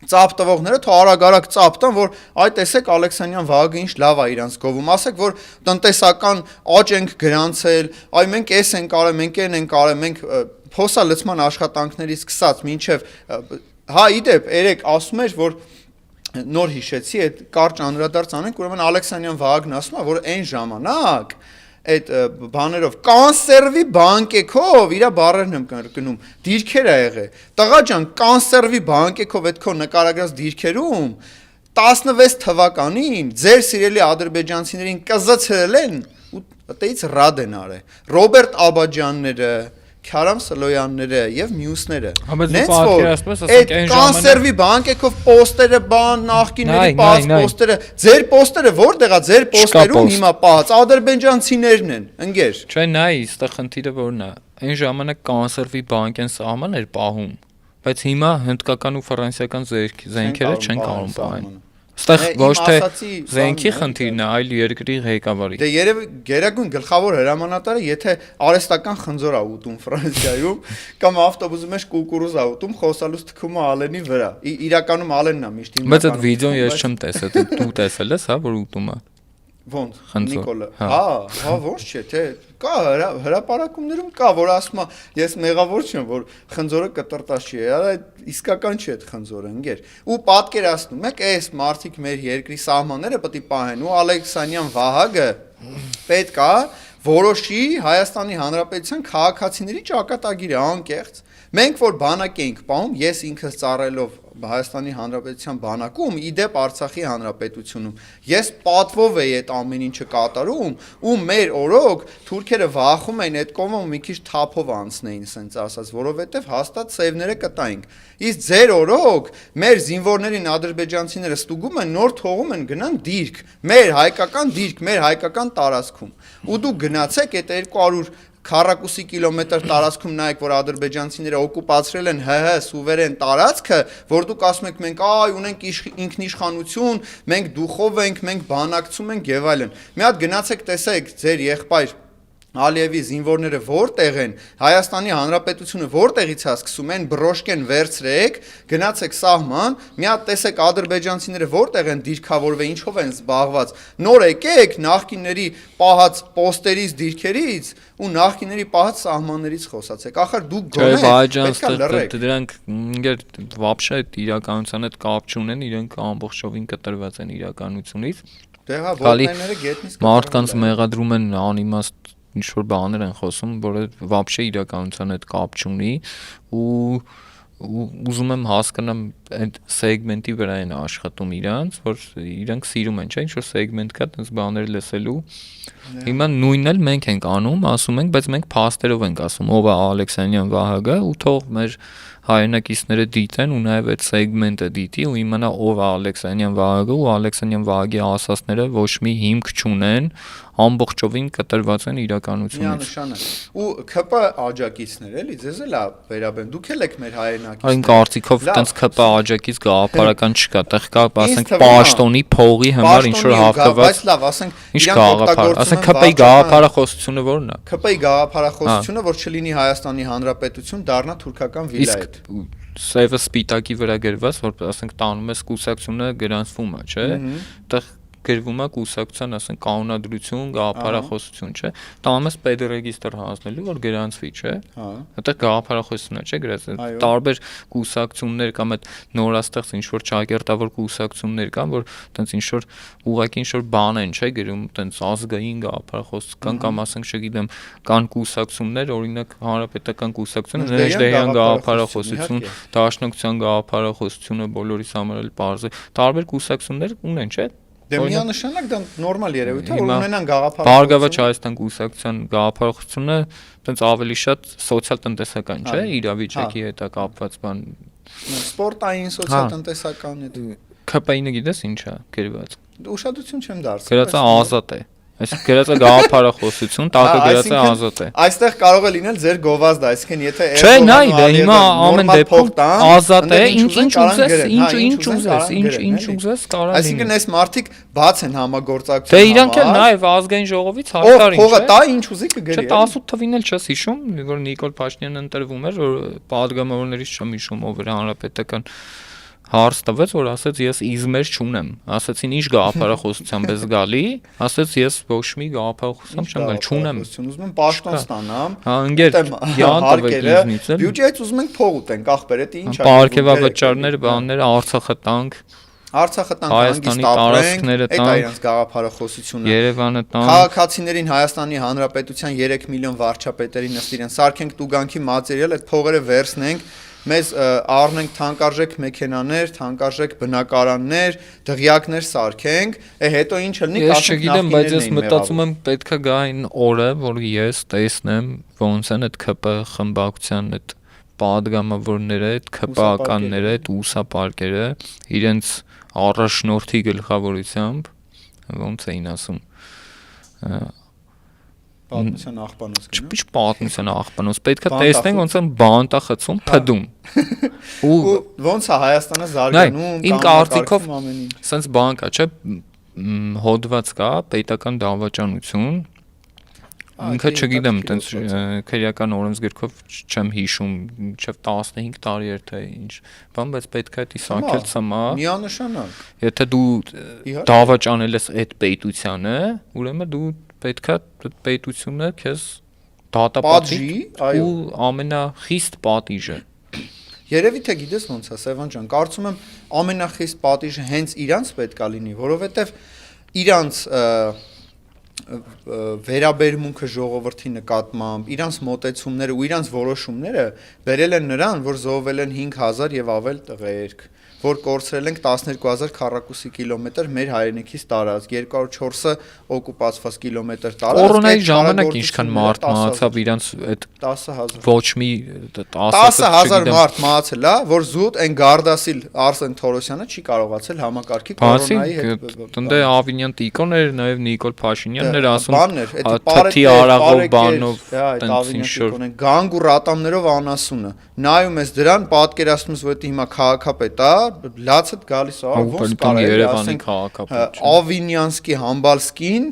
ծապ տվողները թո արագ ծապ տան, որ այ տեսեք Ալեքսանյան Վահագը ինչ լավ է իրանց գովում, ասեք, որ տնտեսական աճ ենք գրանցել, այ մենք էս ենք արել, մենք են ենք արել, մենք փոսալցման աշխատանքներից սկսած մինչև հա իդեպ երեք ասում էր, որ նոր հիշեցի, այդ կարճ անդրադարձ անենք, ուրեմն Ալեքսանյան Վահագն ասում է, որ այն ժամանակ այդ բաներով կանսերվի բանկեքով իրա բառերն եմ կրկնում դիրքեր ա եղել տղա ջան կանսերվի բանկեքով այդ քո նկարագրած դիրքերում 16 թվականին ձեր սիրելի ադրբեջանցիներին կզցրել են ու այդից ռադ են արել Ռոբերտ Աբաջյանները Քարամ Սլոյանները եւ մյուսները նենց որ այդ կանսերվի բանկեքով պոստերը բան նախկիների պաս պոստերը ձեր պոստերը որտեղ է ձեր պոստերում հիմա պահած ադրբեջանցիներն են ընկեր չէ նայ այստեղ խնդիրը որն է այն ժամանակ կանսերվի բանկեն սահման էր պահում բայց հիմա հնդկական ու ֆրանսիական զենքերը չեն կարող պահել Ստեղ ոչ թե զենքի խնդիրն է, այլ երկրի ղեկավարի։ Դե երևի գերագույն գլխավոր հրամանատարը, եթե արհեստական խնձոր ա ուտում Ֆրանսիայում, կամ ավտոբուսի մեջ կուկուրուզ ա ուտում, խոսալուց թքում է Ալենի վրա։ Իրականում Ալենն է միշտ Բայց այդ վիդեոն ես չեմ տեսել, դու տեսել ես, հա, որ ուտում է։ Ոնց Նիկոլը հա ոչ չէ թե կա հրապարակումներում կա որ ասում է ես մեղավոր չեմ որ խնձորը կտրտած չի այդ իսկական չի այդ խնձորը ընկեր ու պատկերացնում եք այս մարդիկ մեր երկրի սահմանները պետք է պահեն ու Ալեքսանյան Վահագը պետք է որոշի Հայաստանի Հանրապետության քաղաքացիների ճակատագիրը անկեղծ մենք որ բանակ էինք պահում ես ինքս ծառայելով Հայաստանի Հանրապետության բանակում իդեպ Արցախի Հանրապետությունում ես պատվով էի այդ ամեն ինչը կատարում ու մեր օրոք թուրքերը վախում էին այդ կողմը մի քիչ թափով անցնեին ասենց ասած որովհետև հաստատ սևները կտայինք իսկ ձեր օրոք մեր զինվորներին ադրբեջանցիները ստուգում են նոր թողում են գնան դիրք մեր հայկական տարածքում ու դու գնացեք այդ 200 քառակուսի կիլոմետր տարածքում նայեք որ ադրբեջանցիները օկուպացրել են ՀՀ սուվերեն տարածքը որ դուք ասում եք մենք այ ունենք ինքնիշխանություն մենք դուխով ենք մենք բանակցում ենք եւ այլն մի հատ գնացեք տեսեք ձեր եղբայր Ալիևի զինվորները որտեղ են Հայաստանի Հանրապետությունը որտեղից է սկսում են բրոշկեն վերցրեք գնացեք սահման մի հատ տեսեք ադրբեջանցիները որտեղ են դիրքավորվել ինչով են զբաղված նոր եկեք նախկինների պահած պոստերից դիրքերից ու նախկիների պահած սահմաններից խոսացեք ախր դուք գոնե դրանք вообще իրականության հետ կապ չունեն իրենք ամբողջովին կտրված են իրականությունից դե հա որտեղները գետնից մարդկանց մեղադրում են անիմաստ ինչ որ բաներ են խոսում, որը вообще իրականության հետ կապ չունի ու ուզում եմ հասկանամ այդ սեգմենտի վրա են աշխատում իրանց, որ իրանք սիրում են, չէ՞, ինչ որ սեգմենտ կա, տես բաներ լսելու։ Հիմա նույնն էլ մենք ենք անում, ասում ենք, բայց մենք փաստերով ենք ասում, ով է Ալեքսանյան Վահագը, ու թող մեր հայրենակիցները դիտեն ու նաև այդ սեգմենտը դիտի ու իմանա ով է Ալեքսանյան Վահագը ու Ալեքսանյան Վահագի ասածները ոչ մի հիմք չունեն, ամբողջովին կտրված են իրականությունից։ Միանշանակ։ Ու ԿՊ աջակիցներ էլի, ձեզ էլ է վերաբերում։ Դուք էլ եք մեր հայրենակիցներ։ Այն կարծիքով տենց ԿՊ աջակից գաղափարական չկա, տեղ կա, ասենք պաշտոնի փողի համար ինչ որ հաղթված։ Բայց լավ, ասենք ինչ գաղափար, ասենք ԿՊ-ի գաղափարախոսությունը ո՞րն է։ ԿՊ-ի գաղափարախոսությունը, որ չլինի Հայաստանի Հանրապետություն, դառնա թուրքական վիլայետ։ Սևը սպիտակի վրա գրված, որ ասենք տանում ես կուսակցությունը գրանցվում է, չէ՞։ Այդտեղ գրվում է կուսակցության, ասենք կանոնադրություն, գաղափարախոսություն, չէ՞։ Տանում ես պետրեգիստր հանձնելու, որ գրանցվի, չէ՞։ Այդտեղ գաղափարախոսություն է, չէ՞, գրած։ Տարբեր կուսակցություններ կամ այդ նորաստեղծ ինչ որ ճակերտավոր կուսակցություններ կան, որ տենց ինչ որ ուղղակի ինչ որ բան են, չէ՞, գրում, տենց ազգային գաղափարախոսական կամ ասենք, չգիտեմ, կան կուսակցություններ, օրինակ հանրապետական կուսակցությունը, ներժդեհյան գաղափարախոսություն, դաշնակցության գաղափարախոսությունը բոլորիս համար էլ բարձ է։ Տարբեր կուսակցություններ ունեն, չէ՞։ Դե միանշանակ դա նորմալ երևույթ է, որ ունենան գաղափարախոսություն։ Բարգավաճ Հայաստան կուսակցության գաղափարախոսությունը տենց ավելի շատ սոցիալ-տնտեսական, չէ՞, իրավիճակի հետ է կապված բան։ Սպորտային, սոցիալ-տնտեսական է։ ԿՊ-ինը գիտես ինչ է գրված։ Ուշադրություն չեմ դարձրել։ Գրած է ազատ է։ Այսինքն գրած է գաղափարախոսություն, տակը գրած է ազատ է։ Այստեղ կարող է լինել ձեր գովազդը, այսինքն եթե Չէ, նայ, դե հիմա ամեն դեպքում ազատ է, ինչ ուզես, կարա լինի։ Այսինքն այս մարդիկ բաց են համագործակցություն։ Դե իրանք էլ նաև ազգային ժողովից հայտարարին, չէ՞։ Փողը տա ինչ ուզի կգրի։ Չէ, 18 թվին էլ չես հիշում, որ Նիկոլ Փաշինյանն ընտրվում էր, որ падգամավորներից չեմ հիշում, ով էր հանրապետական հարց տվեց, որ ասեց ես իզմեր չունեմ, ասեցին ինչ գաղափարախոսությամբ ես գալի, ասեց ես ոչ մի գաղափարախոսությամբ չեմ գալի, չունեմ, ուզում եմ պաշտոն ստանամ, հա ընկեր, յան տվեք իզնից էլ, բյուջեից ուզում ենք փող ուտենք, ախպեր, դա ինչ է, պարգևավճարներ, բաները, Արցախը տանք, Հայաստանի տարածքները տանք, դա իրենց գաղափարախոսությունը, Երևանը տանք, քաղաքացիներին Հայաստանի Հանրապետության 3 միլիոն վարչապետերին ըստ իրեն սարքենք տուգանքի մատերիալ, այդ փողերը վերցնենք, մեզ առնենք թանկարժեք մեքենաներ, թանկարժեք բնակարաններ, դղյակներ սարքենք, հետո ինչ լինի, ես չգիտեմ, բայց ես մտածում եմ պետքա գա այն օրը, որ ես տեսնեմ ոնց են այդ ԿՊ խմբակցության այդ падգամավորները, այդ ԿՊ-ականները, այդ ուսապարկերը իրենց առաջնորդի գլխավորությամբ ոնց էին ասում պատմության աղբանոց գնա։ Չպիշտ պատմության աղբանոց, պետք է տեսնենք ոնց են բանտա խցում, փդում։ Ու ոնց է Հայաստանը զարգանում, իմ կարծիքով սենց բան կա, չէ՞, հոդված կա, պետական դավաճանություն։ Ինքը չգիտեմ, տենց քրեական օրենսգրքով չեմ հիշում, մինչև 15 տարի էր թե ինչ, բան, բայց պետք է դա սարքել ծմա։ Միանշանակ։ Եթե դու դավաճանել ես այդ պետությանը, ուրեմն դու պետքա այդ պետությունը քեզ դատապատի ու ամենախիստ պատիժը։ Երևի թե գիտես ոնց է, Սևան ջան, կարծում եմ ամենախիստ պատիժը հենց իրանց պետքա լինի, որովհետև իրանց վերաբերմունքը ժողովրդի նկատմամբ, իրանց մոտեցումները ու իրանց որոշումները բերել են նրան, որ զոհվել են 5000 եւ ավել տղերք, որ կորցրել ենք 12000 քառակուսի կիլոմետր մեր հայրենիքից տարածք, 204-ը օկուպացված կիլոմետր տարածք։ Կորոնայի ժամանակ ինչքան մարդ մահացավ իրանց այդ 10000 ոչ մի 10000 մարդ մահացել է, որ զուտ այն Գարդասիլ Արսեն Թորոսյանը չի կարողացել համակարգի կորոնայի հետ։ Տնտե Ավինյան Տիկոն էր, նաև Նիկոլ Փաշինյանն էր ասում, բաններ, թթի արաղով բանով, տենց ինչ-որ գանգ ու ռատամներով անասունը։ Նայում ես դրան, պատկերացնում ես, որ դա հիմա քաղաքապետ է, լացդ գալիս է, ոնց կարելի է Երևանի քաղաքապետ։ Ավինյանսկի Համբալսկին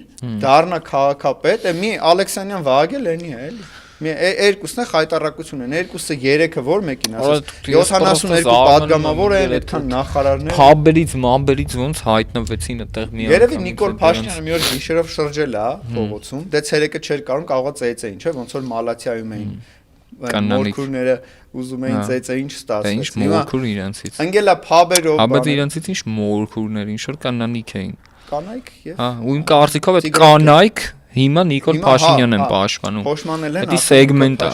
դառնա քաղաքապետ, մի Ալեքսանյան Վահագը լենի է, էլի։ Երկուսն է խայտարակություն են, երկուսը 3-ը որ մեկին ասես 72 падգամավոր են, այդքան նախարարներ։ Փաբերից, մամբերից ոնց հայտնվեցին այդտեղ մի Երևի Նիկոլ Փաշինյանը մի օր գիշերով շրջել է փողոցում, դե ցերեկը չէր կարող, կարողա ծեծեին, չէ՞, ոնց որ Մալաթիայում էին մորքուրները ուզում էին ծեծե ինչ ստացվեց։ Ինչ մորքուր իրանցից։ Անգելա փաբերով։ Հա, բայց իրանցից ինչ մորքուրներ, ինչ որ կանանիք էին։ Կանայք եւ։ Հա, ու իմ կարծիքով այդ կանայք Հիմա Նիկոլ Փաշինյանն են պաշտպանում։ Փոշմանել են։ Դա սեգմենտ է։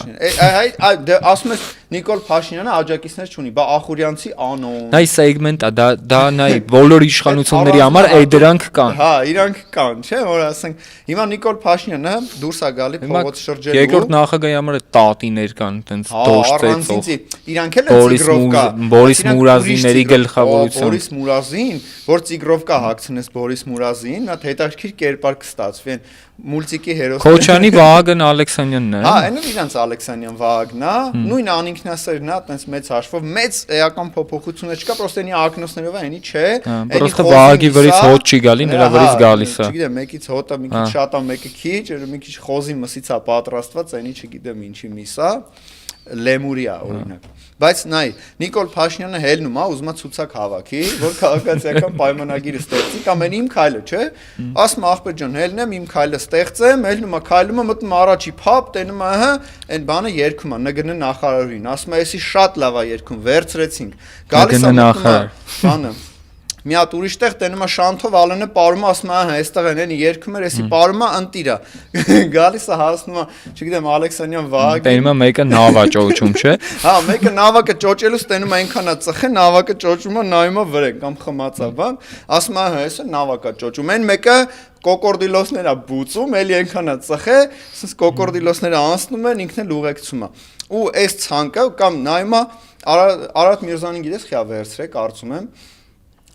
Դե ասում ես Նիկոլ Փաշինյանը աջակիցներ չունի, բա Ախուրյանցի անոն։ Դա սեգմենտ է, դա նայ բոլոր իշխանությունների համար դրանք կան։ Հա, իրանք կան, չէ՞, որ ասենք հիմա Նիկոլ Փաշինյանը դուրս է գալի փողոց շրջելու։ Երկրորդ նախագահի համար տատիներ կան, տենց դոշտեցող։ Իրանք էլ են Ծիգրովկա։ Բորիս Մուրազինների գլխավորությամբ։ Բորիս Մուրազին, որ Ծիգրովկա հագցնես Բորիս Մուրազին, նա հետաքրքիր կերպար կստացվի են մուլտիկի հերոսը։ Քոչյանի Վահագն Ալեքսանյանն է։ Հա, այնու իրանց Ալեքսանյան Վահագնն է, նույն անինքնասերն է, այտենց մեծ հաշվով, մեծ էական փոփոխություններ չկա, պրոստը այնի ակնոցներով է, այնի չէ։ Պրոստը Վահագի վրից հոտ չի գալի, նրա վրից գալիս է։ Չգիտեմ, մեկից հոտը մի քիչ շատ է, մեկը քիչ, մի քիչ խոզի մսից է պատրաստված, այնի չգիտեմ ինչի միս է, լեմուրի է օրինակ։ Բայց նայ, Նիկոլ Փաշինյանը հելնում է, ուզում է ցուցակ հավաքի, որ քաղաքացիական պայմանագիրը ստեղծի, կամ այն իմ քայլը, չէ։ Ասում է ախպեր ջան, հելնեմ, իմ քայլը ստեղծեմ, հելնում է, քայլում է, մտնում առաջի փապ, տենում է, հա, այն բանը երգում է, ՆԳՆ նախարարին, ասում է, էսի շատ լավ է երգում, վերցրեցինք։ Գալիս է բանը։ Մի հատ ուրիշ տեղ տենում է Շանթով Ալենը պարում ասում է, հա, այստեղ են երգում էր, էսի պարում է ընտիրա։ Գալիս է հասնում է, չգիտեմ, Ալեքսանյան Վահագին։ Տենում է մեկը նավա ճոճում, չէ։ Հա, մեկը նավակը ճոճելուց տենում է այնքան է ծխե, նավակը ճոճում է, նայում է վրեն կամ խմած է, բան։ Ասում է, հա, էսը նավակա ճոճում։ Այն մեկը կոկորդիլոսներ է բուծում, էլի այնքան է ծխե, ասես կոկորդիլոսները անցնում են, ինքն էլ ուղեկցում է։ Ու այս ցանկը կամ նայում է Արարատ Միրզանին գիտես խիա վերցրե, կարծում եմ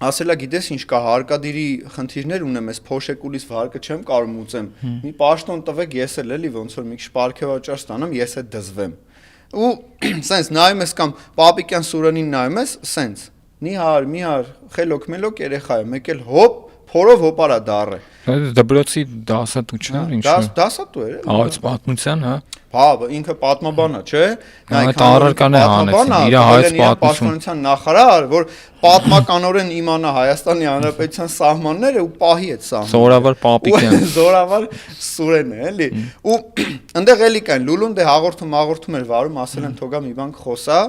ասելա գիտես ինչ կա հարկադիրի խնդիրներ ունեմ ես փոշեկուլիս վարկը չեմ կարող մուծեմ մի պաշտոն տվեք ես էլ էլի ոնց որ մի քիչ պարքեվաճար ստանամ ես էլ դզվեմ ու սենց նայում ես կամ Պապիկյան Սուրենին նայում ես սենց նիհար խելոք մելոք երեխա է մեկ էլ հոպ փորով հոպարա դառը դպրոցի դասատու չէ ինչ դասատու էր հայց պատմության հա Հա, ինքը պատմաբան է, չէ՞։ Այդ առարկան է հանեցին, իր հայց պատմության նախարար, որ պատմականորեն իմանա Հայաստանի Հանրապետության սահմանները ու պահի այդ սահմանը։ Զորավար Պապիկյան։ Զորավար Սուրեն է, էլի։ Ու այնտեղ էլի կան լուլուն դե հաղորդում էր վարում, ասել են թողա մի բան խոսա։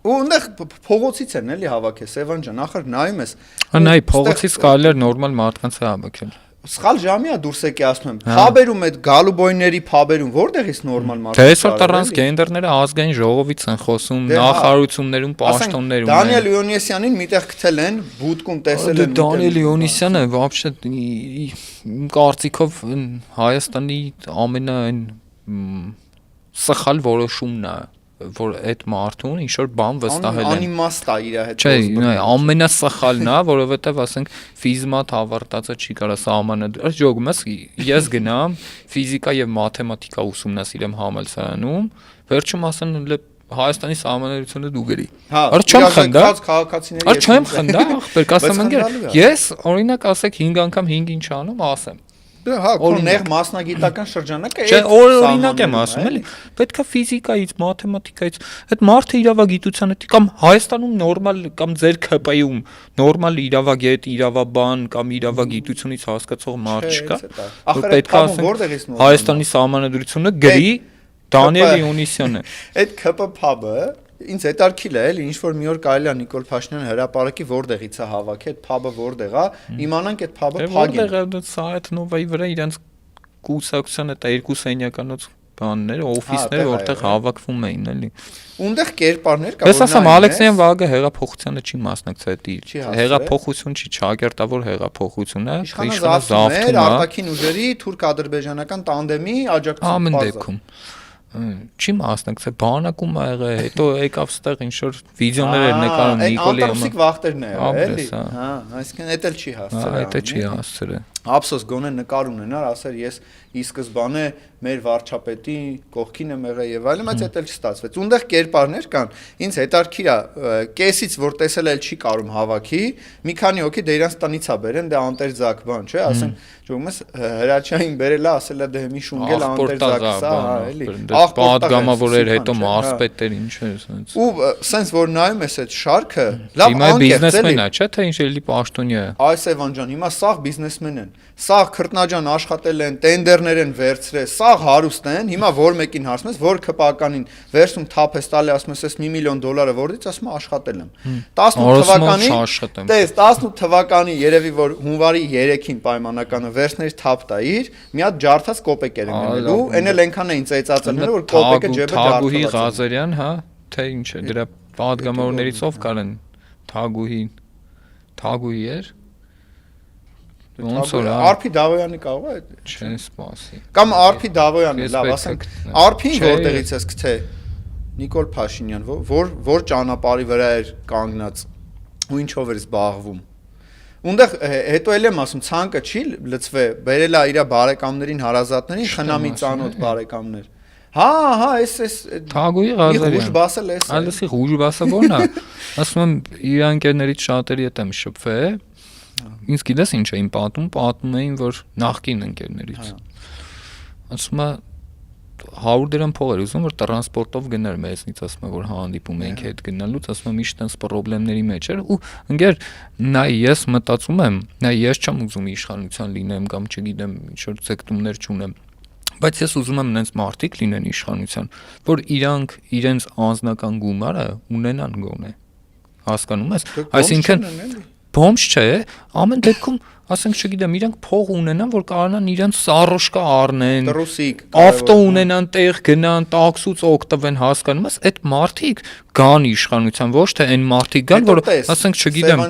Ու այնտեղ փողոցից են էլի հավաքել Սևան ջան, ախր նայում ես։ Հա նայ փողոցից կարելի էր նորմալ մարդկանց է հավաքել։ Սխալ ժամի է դուրս եկի ասում եմ փաբերում այդ գալուբոյների փաբերում որտեղից նորմալ մարդիկ Թե այսօր տրանսգենդերները ազգային ժողովից են խոսում նախարարություններում պաշտոններում Դանիել Իոնիսյանին միտեղ գտել են բուտկում տեսել են Դանիել Իոնիսյանը вообще կարծիքով Հայաստանի ամենա այն սխալ որոշումն է որ այդ մարդուն ինչ որ բան վստահել են անիմաստ է իր հետ Չէ, ամենասխալն է, որովհետև ասենք ֆիզմատ հավարտածը չի կարա սահմանը ժողում ես գնամ ֆիզիկա եւ մաթեմատիկա ուսումնասիրեմ համալսարանում, վերջում ասեն Հայաստանի սահմանադրությունը դու գրի։ Արա չեմ խնդա։ Արա չեմ խնդա, ախպեր, կասեմ ընկեր, ես օրինակ ասեք 5 անգամ 5 ինչ անում, ասեմ։ Դե հա, նեղ մասնագիտական շրջանակը Չէ, օրինակ եմ ասում, էլի։ Պետքա ֆիզիկայից, մաթեմատիկայից, այդ մարդը իրավագիտությանը կամ Հայաստանում նորմալ կամ ձեր ԿՊ-ում նորմալ իրավագետ, իրավաբան կամ իրավագիտությունից հասկացող մարդ չկա։ Որ պետքա ասենք Հայաստանի սահմանադրությունը գրի Դանիել Իոնիսյանը։ Այդ ԿՊ փաբը ինձ հետարքիլ է, էլի ինչ որ մի օր կարելի է Նիկոլ Փաշինյանը հրապարակի որտեղից է հավաքի, այդ փաբը որտեղ է, իմանանք այդ փաբը փագին։ Որտեղ է Սայեթ Նովայի վրա իրենց կուսակցության այդ երկու սենյականոց բանները, օֆիսները, որտեղ հավաքվում էին, էլի։ Ունդեղ կերպարներ կա։ Ես ասեմ Ալեքսեյան Վահագը հեղափոխությանը չի մասնակցել, հեղափոխություն չի, ճակերտավոր հեղափոխություն է, իշխանազավթում է, արտաքին ուժերի թուրք-ադրբեջանական տանդեմի աջակցություն բազա։ Չի մասնակցել, բանակում ա եղել, հետո եկավ ստեղ ինչ որ վիդեոներ էր նկարում Նիկոլի համար։ Անտարսիկ վախտերն է եղել, էլի։ Հա, այսինքն էդ էլ չի հասցրել։ Այդ է չի հասցրել։ Ափսոս գոնե նկար ունենար, ասեր ես ի սկզբանե մեր վարչապետի կողքին եմ եղել եւ այլն, բայց դա էլ չստացվեց։ Ունդեղ կերպարներ կան, ինձ հետարքիր է, կեսից որ տեսել էլ չի կարում հավաքի, մի քանի հոգի դե իրանց տնից է բերեն, դե անտեր ձակ բան, չէ, ասենք, ճոգումս Հրաչյանին բերել է, ասել է դե մի շունգել անտեր ձակս է, հա, էլի։ Պատգամավոր էր, հետո մարզպետ էր, ինչ է, սենց։ Ու սենց որ նայում ես այդ շարքը, լավ անկեղծ էլի։ Հիմա բիզնեսմեն է, չէ՞, թե ինչ էլի պաշտոնյա է։ Այս Սևան ջան, հիմա սաղ բիզնեսմեն են։ Սաղ քրտնաջան աշխատել են, տենդերներ են վերցրել, սաղ հարուստ են, հիմա որ մեկին հարցնես, որ քպականին վերցում թափ ես տալի, ասում ես $1 միլիոն որից, ասում է աշխատել եմ։ 18 թվականի, տես 18 թվականի երևի որ հունվարի 3-ին պայմանականը վերցնեիր թափ տայիր, մի հատ ջարդած կոպեկ էր ելնելու, այն էլ այնքան էին ծեծածելները, որ կոպեկը ջեբը ջարդված։ Թագուհի Ղազարյան, հա, թե ինչ է, դրա պատգամավորներից ով կար են Թագուհի էր։ Ոնց որ Արփի Դավոյանի կարող է այդ չեն սպասի կամ Արփի Դավոյանը լավ ասենք Արփին որտեղից էս գթե Նիկոլ Փաշինյան որ ճանապարհի վրա էր կանգնած ու ինչով էր զբաղվում Ունդեղ հետո էլ եմ ասում ցանկը չի լծվե բերել է իր բարեկամներին հարազատներին խնամի ծանոթ բարեկամներ Հա էս Թագուհի Ղազարյան Ուժ բասել էս Այլսի ուժ բասը ո՞րն է ասում եմ իր ընկերներից շատերի հետ եմ շփվել Ինձ գիտես ինչ էին պատում էին որ նախկին ընկերներից ասում է 100 դրամ փող էր ուզում որ տրանսպորտով գնար մեզնից ասում է որ հանդիպում ենք հետ գնալուց ասում եմ իշտ այնս խնդիրների մեջ էր ու ընկեր նայ ես մտածում եմ նայ ես չեմ ուզում իշխանության լինեմ կամ չգիտեմ ինչ որ ցեկտումներ չունեմ բայց ես ուզում եմ նենց մարդիկ լինեն իշխանության որ իրանք իրենց անձնական գումարը ունենան գոնե հասկանում ես այսինքն Բոմս չէ, ամեն դեպքում, ասենք չգիտեմ, իրանք փող ունենան, որ կարողանան իրանք սառոշկա առնեն, ավտո ունենան, տեղ գնան, տաքսուց օգտվեն, հասկանում ես, այդ մարդիկ գան իշխանության, ոչ թե այն մարդիկ գան, որ ասենք չգիտեմ,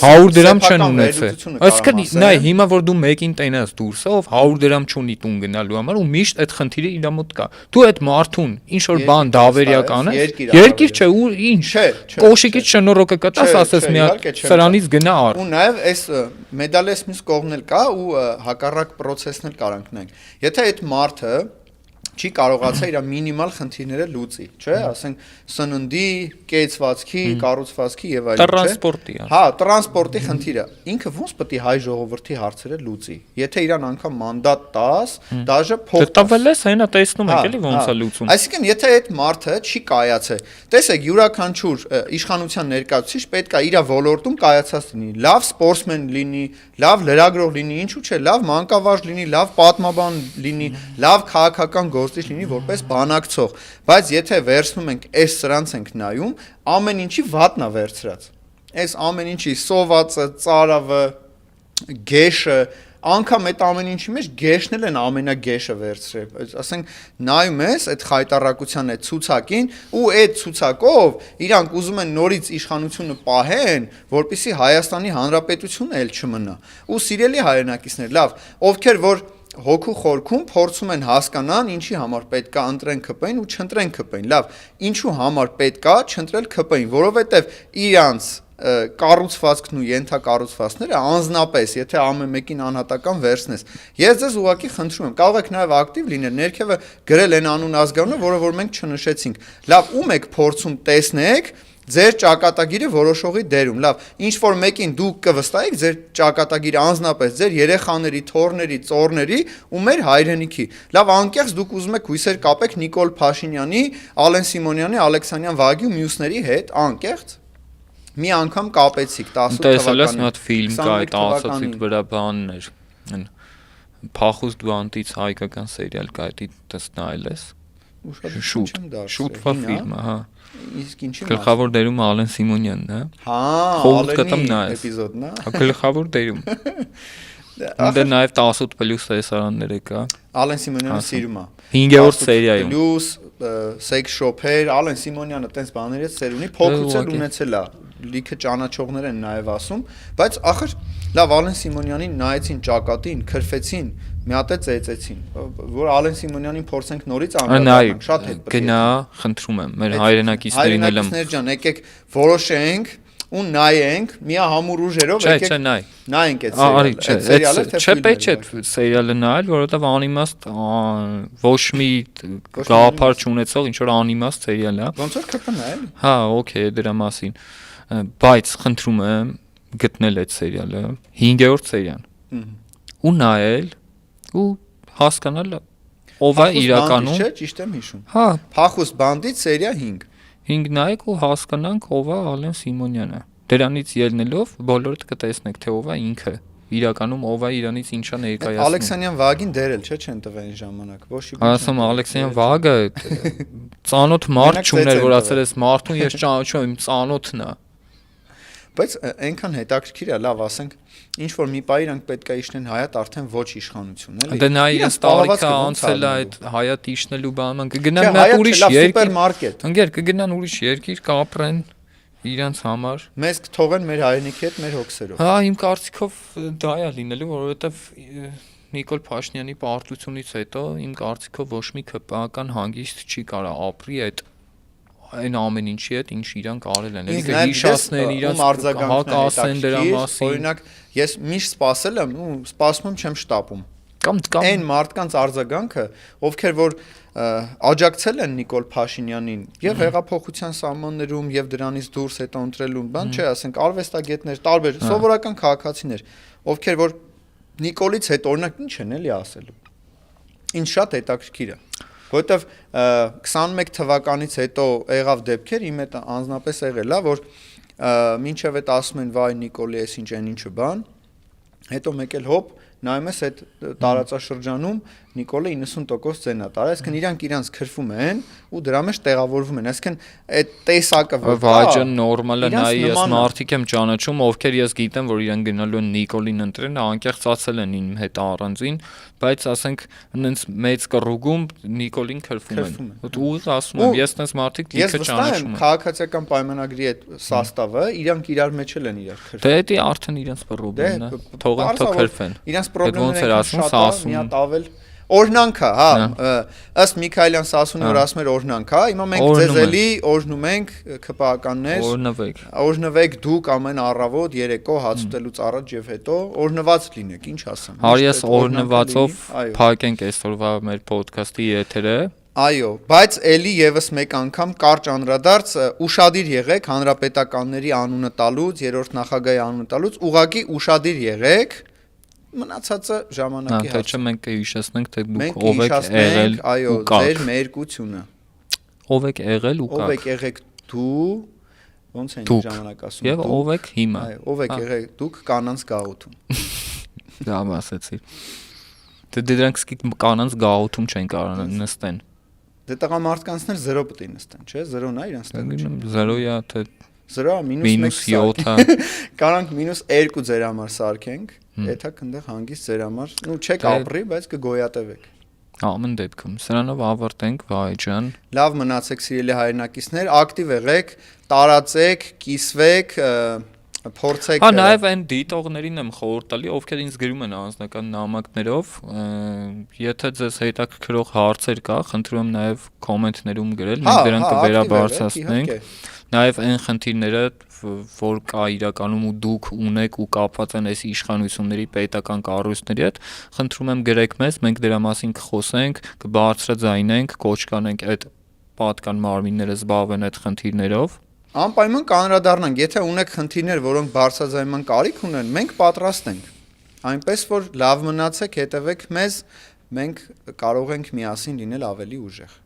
100 դրամ չեն ունեցել։ Այսինքն, նայ, հիմա որ դու մեկին տենաս դուրսով, 100 դրամ չունի տուն գնալու համար ու միշտ այդ խնդիրը իր մոտ կա։ Դու այդ մարդուն ինչ որ բան դավերիակ անես, երկիր չէ ու ինչ, կոշիկից շնորհոկը կտաս, ասես մի հատ սրանից գնա առ։ Ու նաև այս մեդալես մյուս կողմն էլ կա ու հակառակ process-ն էլ կարանք նայենք։ Եթե այդ մարդը չի կարողացա իր մինիմալ խնդիրները լուծի, չէ՞, ասենք սննդի, կեցվածքի, կառուցվածքի եւ այլն, չէ՞։ Տրանսպորտի։ Հա, տրանսպորտի խնդիրը ինքը ոնց պետք է հայ ժողովրդի հարցերը լուծի։ Եթե իրան անգամ մանդատ տաս, դաժե փող տվել ես, հենա տեսնում եք էլի ոնց է լուծում։ Այսինքն, եթե այդ մարդը չի կայացել, տեսեք, յուրաքանչյուր իշխանության ներկայացուցիչ պետք է իր ոլորտում կայացած լինի, լավ սպորտսմեն լինի, լավ լրագրող լինի, ինչու՞ չէ, լավ մանկավարժ լինի, լավ պատմաբան լինի, լավ քաղաքական գործիչ լինի որպես բանակցող, բայց եթե վերցնում ենք այս սրանց ենք նայում, ամեն ինչի վատնա վերցրած։ Այս ամեն ինչի սովածը, ծարավը, գեշը, անգամ այդ ամեն ինչի մեջ գեշն էլ են ամենագեշը վերցրել։ Ասենք նայում ես այդ խայտարակության այդ ցուցակին ու այդ ցուցակով իրանք ուզում են նորից իշխանությունը պահեն, որպեսզի Հայաստանի Հանրապետությունը էլ չմնա։ Ու սիրելի հայրենակիցներ, լավ, ովքեր որ հոգու խորքում փորձում են հասկանան ինչի համար պետքա ընտրեն ԿՊ-ին ու չընտրեն ԿՊ-ին։ Լավ, ինչու համար պետքա չընտրել ԿՊ-ին, որովհետև իրանց կառուցվածքն ու ենթակառուցվածքները անznապես, եթե ամեն մեկին անհատական վերցնես։ Ես ձեզ ուղղակի խնդրում եմ, կարող եք նաև ակտիվ լինել, ներքևը գրել են անուն ազգանունը, որը որ մենք չնշեցինք։ Լավ, ում եք փորձում տեսնեք ձեր ճակատագիրը որոշողի դերում։ Լավ, ինչ որ մեկին դուք կվստահեք ձեր ճակատագիրը անznապես ձեր երեխաների, թոռների, ծոռների ու մեր հայրենիքի։ Լավ, անկեղծ դուք ուզում եք հույսեր կապեք Նիկոլ Փաշինյանի, Ալեն Սիմոնյանի, Ալեքսանյան Վագի ու մյուսների հետ, անկեղծ մի անգամ կապեցիք 18 թվականին։ Տեսել մի հատ ֆիլմ կա այդ ասացիդ վրա բաններ։ Փախուստ բանտից հայկական սերիալ կա, դա նայել ես։ Շուտվա ֆիլմը, հա։ Իսկ ինչի՞ գլխավոր դերում Ալեն Սիմոնյանն է։ Հա, Ալենի էպիզոդն է։ Գլխավոր դերում։ Ունդը նաև 18+ տեսարաններ կա։ Ալեն Սիմոնյանը սիրում է։ 5-րդ սերիայում։ Պլյուս սեքս շոփեր, Ալեն Սիմոնյանը տենց բաներից ծեր ունի, փոքրուց էլ ունեցել է։ Լիքը ճանաչողներ են նաև ասում, բայց ախր լավ Ալեն Սիմոնյանին նայեցին ճակատին, քրֆեցին, մի հատ է ծեծեցին, որ Ալեն Սիմոնյանին փորձենք նորից անդրադառնանք, շատ հետ պետք է։ Գնա, խնդրում եմ, մեր հայրենակիցներին էլ եմ։ Հայրենակիցներ ջան, եկեք որոշենք ու նայենք, միահամուռ ուժերով եկեք նայենք այդ սերիալը, չէ, պետք է սերիալը նայել, որովհետև անիմաստ ոչ մի գաղափար չունեցող ինչ որ անիմաստ սերիալ է։ Ոնց որ ԿՊ-ն է, էլի։ Հա, օքեյ, դրա մասին։ Բայց խնդրում եմ գտնել այդ սերիալը 5-րդ սերիան ու նայել ու հասկանալ ով է իրականում չէ ճիշտ եմ հիշում հա Փախուստ բանդից սերիա 5 նայեք ու հասկանանք ով է Ալեն Սիմոնյանը դրանից ելնելով բոլորդ կտեսնեք թե ով է ինքը իրականում ով է իրանից ինչա ներկայացնում։ Ալեքսանյան Վահագին դերել չէ չեն տվել այն ժամանակ։ Ոչ մի Ասում Ալեքսանյան Վահագը ծանոթ մարդ չուներ, որ ասել էս մարդուն ես ճանաչում եմ, ծանոթն է։ Բայց այնքան հետաքրքիր է, լավ, ասենք, ինչ որ մի պահ իրանք պետք է իջնեն Հայատ արդեն ոչ իշխանություն, էլի։ Դե նա իրենց տարիքը անցել է այդ Հայատ իջնելու բանը, կգնան մի ուրիշ սուպերմարկետ։ Ընկեր, կգնան ուրիշ երկիր, կապրեն իրանց համար։ Մեզ կթողեն մեր հայրենիքի հետ մեր հոգսերով։ Հա, իմ կարծիքով դա է լինելու, որովհետև Նիկոլ Փաշինյանի պարտությունից հետո իմ կարծիքով ոչ մի ԿՊԱ-ական հանգիստ չի կարա ապրի այդ այն ամեն ինչի հետ, ինչ իրանք արել են, էլի հիշացնեն իրանց հակասեն դրա մասին։ Օրինակ, ես միշտ սպասել եմ ու սպասում եմ չեմ շտապում։ Կամ այն մարդկանց արձագանքը, ովքեր որ աջակցել են Նիկոլ Փաշինյանին եւ հեղափոխության սահմաններում եւ դրանից դուրս հետո ընտրելուն, բան չէ, ասենք արվեստագետներ, տարբեր սովորական քաղաքացիներ, ովքեր որ Նիկոլից հետ օրինակ ինչ են էլի ասելու։ Ինչ շատ հետաքրքիր է։ Որովհետև 21 թվականից հետո եղավ դեպքեր, իմ հետ անձնապես եղել է, որ մինչև այդ ասում են վայ Նիկոլի էս ինչ այն ինչը բան, հետո մեկ էլ հոպ նայում ես այդ տարածաշրջանում Նիկոլը 90% ձենն է տարել, այսինքն իրանք իրանց քրվում են ու դրա մեջ տեղավորվում են, այսինքն այդ տեսակը վաճը նորմալ է, նայ ես մարդիկ եմ ճանաչում, ովքեր ես գիտեմ, որ իրան գնալու են Նիկոլին ընտրեն, անկեղծացել են իմ հետ առանձին, բայց ասենք այնց մեծ կռուգում Նիկոլին քրվում են։ Ուղիղ ասում եմ, ես այնց մարդիկ լիքը ճանաչում եմ։ Քաղաքացիական պայմանագրի այդ սաստավը իրանք իրար մեջ են իրար քրվում։ Դե դա արդեն իրենց պռոբլեմն է, թողեն թքրվեն։ Իրանց պրոբլեմները շատ մի հատ ավել օրհնանք է, հա, ըստ Միքայելյան Սասունի որ ասում էր օրհնանք, հա, հիմա մենք ձեզ էլի օրհնում ենք ԿՊԱ-ականներ, օրհնվեք դուք ամեն առավոտ, երեկո հաց ուտելուց առաջ եւ հետո օրհնված լինեք, ինչ ասեմ։ Հարիես օրհնվածով փակենք այսօրվա մեր ոդքասթի եթերը։ Այո, բայց էլի եւս մեկ անգամ կարճ անդրադարձ ուշադիր եղեք հանրապետականների անունը տալուց, երրորդ նախագահի անունը տալուց, ուղղակի ուշադիր եղեք, մնացածը ժամանակի հարց։ Թե մենք կհիշեցնենք, թե դուք ով եք եղել, այո, ձեր մերկությունը։ Ով եք եղել ու կաք։ Ով եք եղեք դու, ոնց են ժամանակ ասում։ Եվ ով եք հիմա։ Այո, ով եք եղեք դուք կանանց գաղութում։ Դա ասեցի։ Դե դրանք սկիզբ կանանց գաղութում չեն կարող նստեն։ Դե տղամարդկանցներ 0 պետք է նստեն, չէ՞, 0-ն է իրանց տեղ։ 0-յա թե 0-ը -7-ը։ Կարանք -2 ձեր համար սարքենք, եթե այնտեղ հանգիստ ձեր համար, նու չեք ապրի, բայց կգոյատևեք։ Ամեն դեպքում, սրանով ավարտենք, Վահե ջան։ Լավ մնացեք սիրելի հայրենակիցներ, ակտիվ եղեք, տարածեք, կիսվեք, փորձեք։ Հա, նաև այն դիտողներին եմ խորհուրդ տալի, ովքեր ինձ գրում են անձնական նամակներով, եթե ձեզ հետաքրքրող հարցեր կա, խնդրում եմ նաև կոմենտներում գրել, մենք դրանք կվերաբարձրացնենք։ Նաև այն խնդիրները, որ կա իրականում ու դուք ունեք ու կապված են այս իշխանությունների պետական կառույցների հետ, խնդրում եմ գրեք մեզ, մենք դրա մասին կխոսենք, կբարձրաձայնենք, կոչ կանենք այդ պատկան մարմինները զբաղվեն այդ խնդիրներով։ Անպայման կանրադառնանք, եթե ունեք խնդիրներ, որոնք բարձրաձայնման կարիք ունեն, մենք պատրաստ ենք։ Այնպես որ լավ մնացեք, հետևեք մեզ, մենք կարող ենք միասին լինել ավելի ուժեղ։